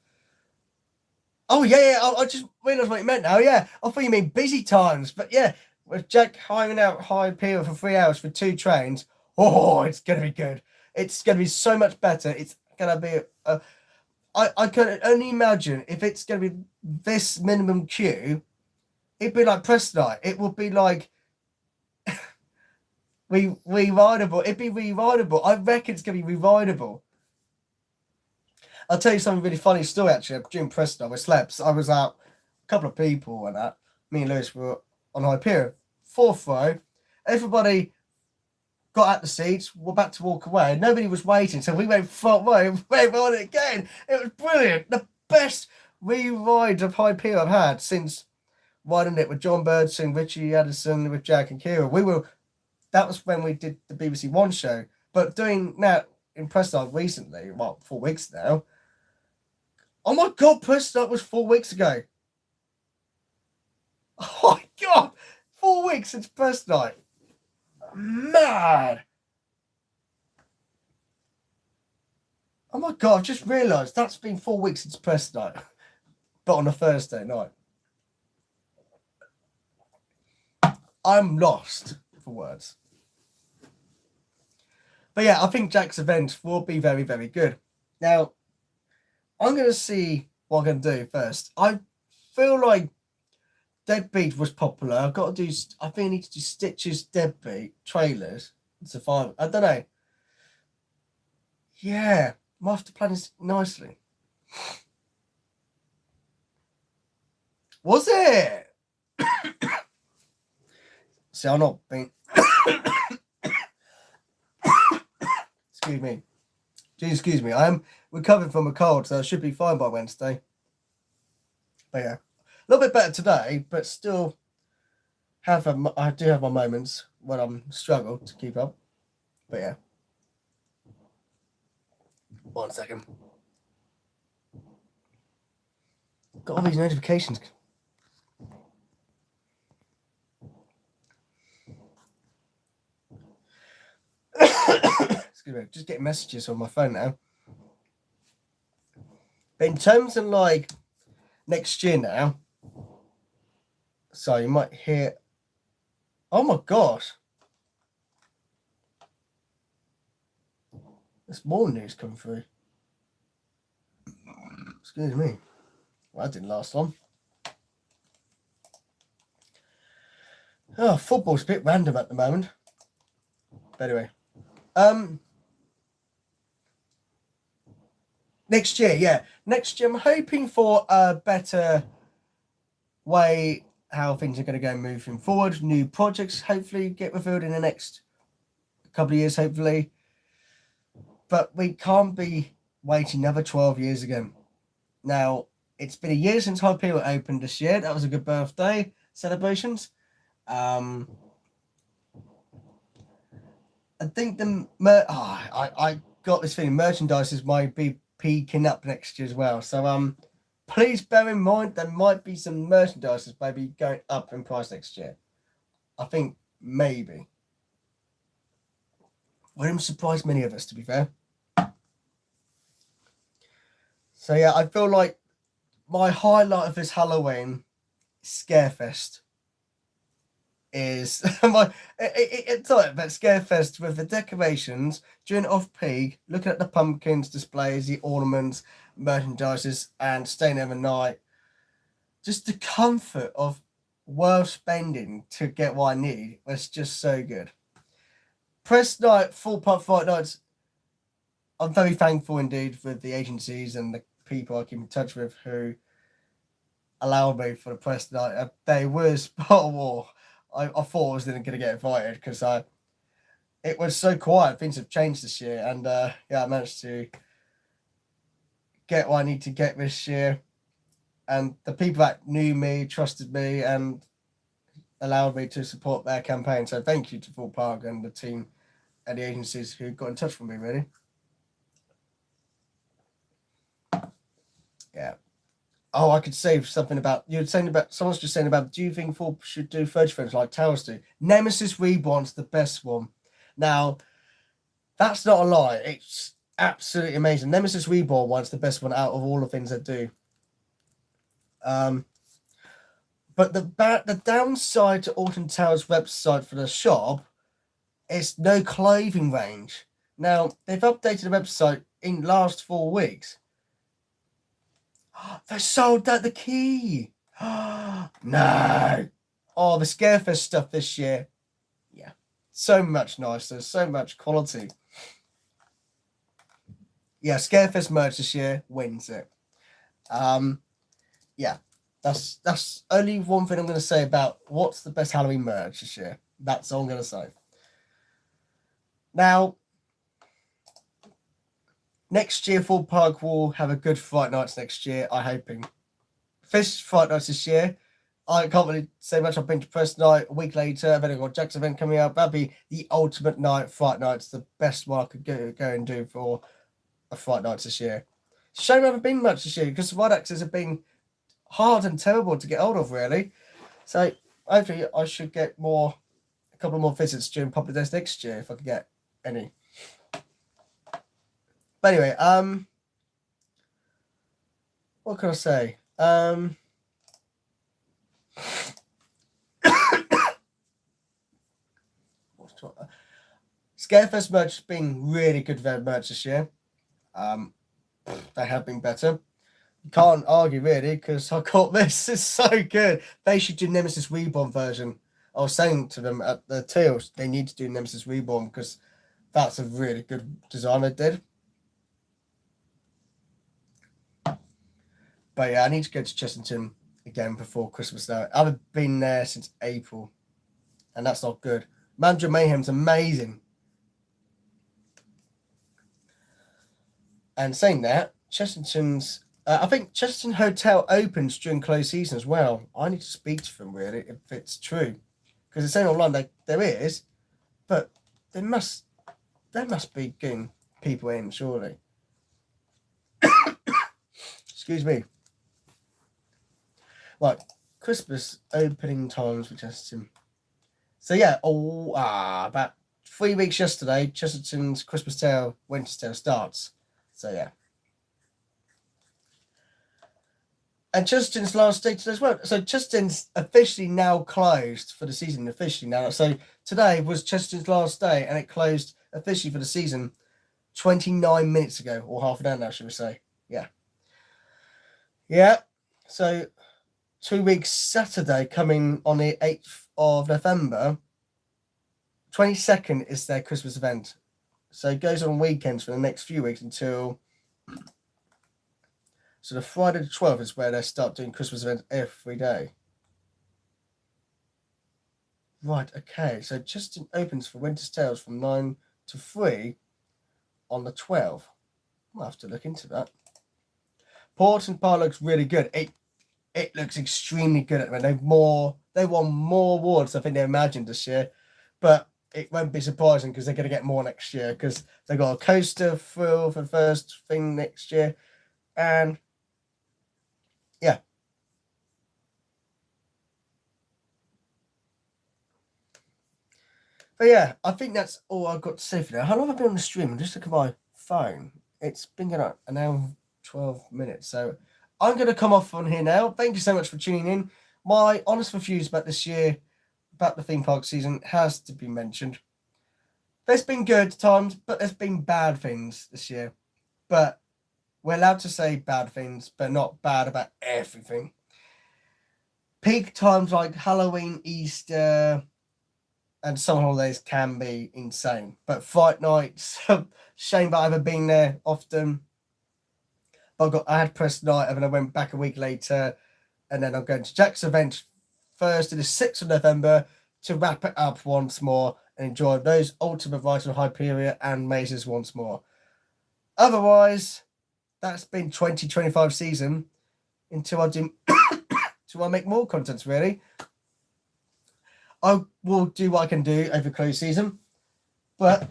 Oh yeah. I just realised what you meant now. Yeah, I thought you mean busy times, but yeah, with Jack hiring out Hyperion for 3 hours for 2 trains. Oh, it's gonna be good. It's gonna be so much better. It's gonna be I can only imagine if it's going to be this minimum queue, it'd be like press night. It would be like re-rideable. It'd be re-rideable. I reckon it's going to be re-rideable. I'll tell you something really funny story, actually. During press night with Slabs, I was out, a couple of people and that. Me and Lewis were on Hyperion. 4th row. Everybody got out the seats, we're about to walk away. Nobody was waiting, so we went front row, went on it again. It was brilliant. The best re-ride of Hyperion I've had since riding it with John Birdson, Richie Addison, with Jack and Kira. That was when we did the BBC One show. But doing now in Press Night recently, 4 weeks now. Oh my God, Press Night was 4 weeks ago. Oh my God, 4 weeks since Press Night. Mad. Oh my God, I've just realised that's been 4 weeks since press night, but on a Thursday night. I'm lost for words. But yeah, I think Jack's event will be very, very good. Now, I'm going to see what I'm going to do first. I feel like Deadbeat was popular. I've got to do, I think I need to do Stitch's Deadbeat trailers. Survival. I don't know. Yeah, might have to plan this nicely. Was it? See, I'm not being. Excuse me. Excuse me. I am recovering from a cold, so I should be fine by Wednesday. But yeah, a little bit better today, but still I do have my moments when I'm struggle to keep up. But yeah. 1 second. Got all these notifications. Excuse me, just getting messages on my phone now. But in terms of like next year now, so you might hear, oh my gosh, there's more news coming through. Excuse me. Well, that didn't last long. Oh, football's a bit random at the moment. But anyway, next year, yeah. Next year, I'm hoping for a better way how things are going to go moving forward. New projects hopefully get revealed in the next couple of years, hopefully. But we can't be waiting another 12 years again. Now, it's been a year since Hyperion opened this year. That was a good birthday celebrations. I think I got this feeling merchandise might be peaking up next year as well. So please bear in mind there might be some merchandise maybe going up in price next year. I think maybe. Wouldn't surprise many of us, to be fair. So yeah, I feel like my highlight of this Halloween Scarefest is sorry, but Scarefest with the decorations during off-peak, looking at the pumpkins, displays, the ornaments, merchandises, and staying overnight. Just the comfort of worth spending to get what I need was just so good. Press night, full pub fight nights. I'm very thankful indeed for the agencies and the people I keep in touch with who allowed me for the press night. They was part of war. I thought I was going to get invited because it was so quiet. Things have changed this year, and yeah, I managed to get what I need to get this year. And the people that knew me, trusted me, and allowed me to support their campaign. So thank you to Full Park and the team and the agencies who got in touch with me, really. Yeah. Oh, I could say something about, you were saying about, someone's just saying about, do you think Full should do 30 frames like Towers do? Nemesis Reborn's the best one. Now, that's not a lie. It's absolutely amazing. Nemesis Reborn one's the best one out of all the things they do. But the downside to Alton Towers' website for the shop is no clothing range. Now, they've updated the website in the last 4 weeks. They sold out the key. No. Oh, the Scarefest stuff this year. Yeah. So much nicer, so much quality. Yeah, Scarefest merch this year wins it. Yeah. That's only one thing I'm going to say about what's the best Halloween merch this year. That's all I'm going to say. Now, next year, Full Park will have a good Fright Nights next year, I'm hoping. First Fright Nights this year, I can't really say much. I've been to press night a week later. I've got Jack's event coming up. That'd be the ultimate night, Fright Nights, the best one I could go and do for a Fright Nights this year. Shame I haven't been much this year because Fright Nights have been hard and terrible to get hold of, really. So hopefully I should get a couple more visits during public days next year if I could get any. But anyway, what can I say? Scarefest merch has been really good merch this year. They have been better. You can't argue really, because I got this. It's so good. They should do Nemesis Reborn version. I was saying to them at the Teals, they need to do Nemesis Reborn because that's a really good design they did. But yeah, I need to go to Chessington again before Christmas now. I haven't been there since April, and that's not good. Mandrill Mayhem's amazing. And saying that, Chessington's... I think Chesterton Hotel opens during closed season as well. I need to speak to them, really, if it's true. Because it's saying online there is, but there must be getting people in, surely. Excuse me. Right, Christmas opening times for Chesterton. So yeah, about 3 weeks yesterday, Chesterton's Christmas Tale, Winter's Tale starts. So yeah. And Chesterton's last day today as well. So Chesterton's officially now closed for the season, officially now. So today was Chesterton's last day, and it closed officially for the season 29 minutes ago, or half an hour now, should we say. Yeah. Yeah. So 2 weeks Saturday, coming on the 8th of November, 22nd is their Christmas event. So it goes on weekends for the next few weeks until... So the Friday the 12th is where they start doing Christmas events every day. Right, okay. So Chesterton opens for Winter's Tales from 9 to 3 on the 12th. I'll have to look into that. Porton Park looks really good. It looks extremely good at the moment. They won more awards I think they imagined this year. But it won't be surprising because they're going to get more next year because they got a coaster thrill for the first thing next year. And yeah. But yeah, I think that's all I've got to say for now. How long have I been on the stream? Just look at my phone. It's been going on an hour and 12 minutes. So I'm going to come off on here now. Thank you so much for tuning in. My honest reviews about this year, about the theme park season, has to be mentioned. There's been good times, but there's been bad things this year. But we're allowed to say bad things, but not bad about everything. Peak times like Halloween, Easter, and summer holidays can be insane. But Fright Nights, shame that I haven't been there often. But I had press night, and then I went back a week later, and then I'm going to Jack's event Thursday, the 6th of November, to wrap it up once more and enjoy those Ultimate Vital Hyperion and mazes once more. Otherwise, that's been 2025 season until I do till I make more content, really. I will do what I can do over close season. But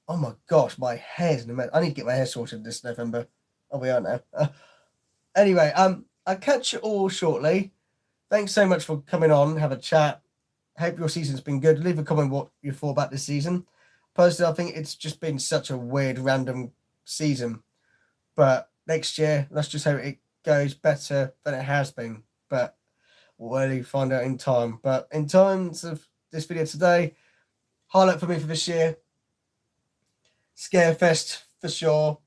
oh my gosh, my hair's in a mess. I need to get my hair sorted this November. Oh, we are now. Anyway, I'll catch you all shortly. Thanks so much for coming on, have a chat. Hope your season's been good. Leave a comment what you thought about this season. Personally, I think it's just been such a weird, random season. But next year, let's just hope it goes better than it has been. But we'll really find out in time. But in terms of this video today, highlight for me for this year, Scarefest for sure.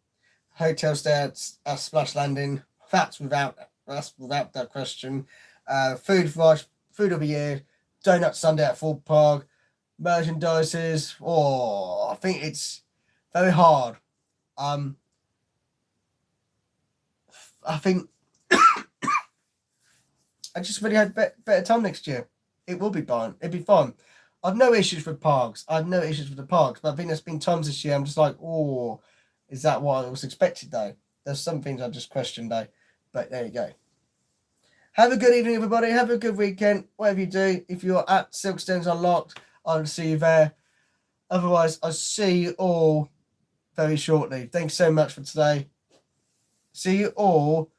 Hotel stay at Splash Landing. That's without that question. Food of the year. Donut Sunday at Ford Park. Merchandises. Oh, I think it's very hard. I think I just really had better time next year. It will be fun. It'll be fun. I've no issues with parks. I have no issues with the parks, but I think there's been times this year I'm just like, oh, is that what I was expected though? There's some things I just questioned though. But there you go. Have a good evening, everybody. Have a good weekend. Whatever you do, if you're at Silkstones Unlocked, I'll see you there. Otherwise, I'll see you all very shortly. Thanks so much for today. See you all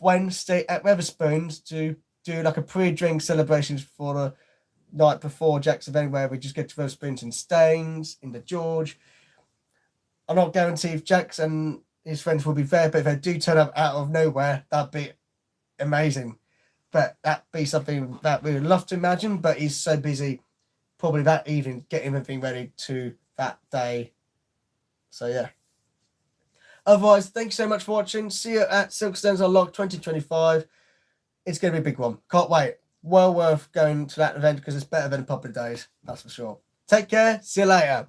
Wednesday at Wetherspoons to do like a pre-drink celebrations for the night before Jack's event, where we just get to Wetherspoons in Staines, in the George. I'm not guaranteed if Jack's and his friends will be there, but if they do turn up out of nowhere, that'd be amazing. But that'd be something that we would love to imagine, but he's so busy probably that evening, getting everything ready to that day. So yeah. Otherwise, thank you so much for watching. See you at Silverstones Unlocked 2025. It's going to be a big one. Can't wait. Well worth going to that event because it's better than Popular Days. That's for sure. Take care. See you later.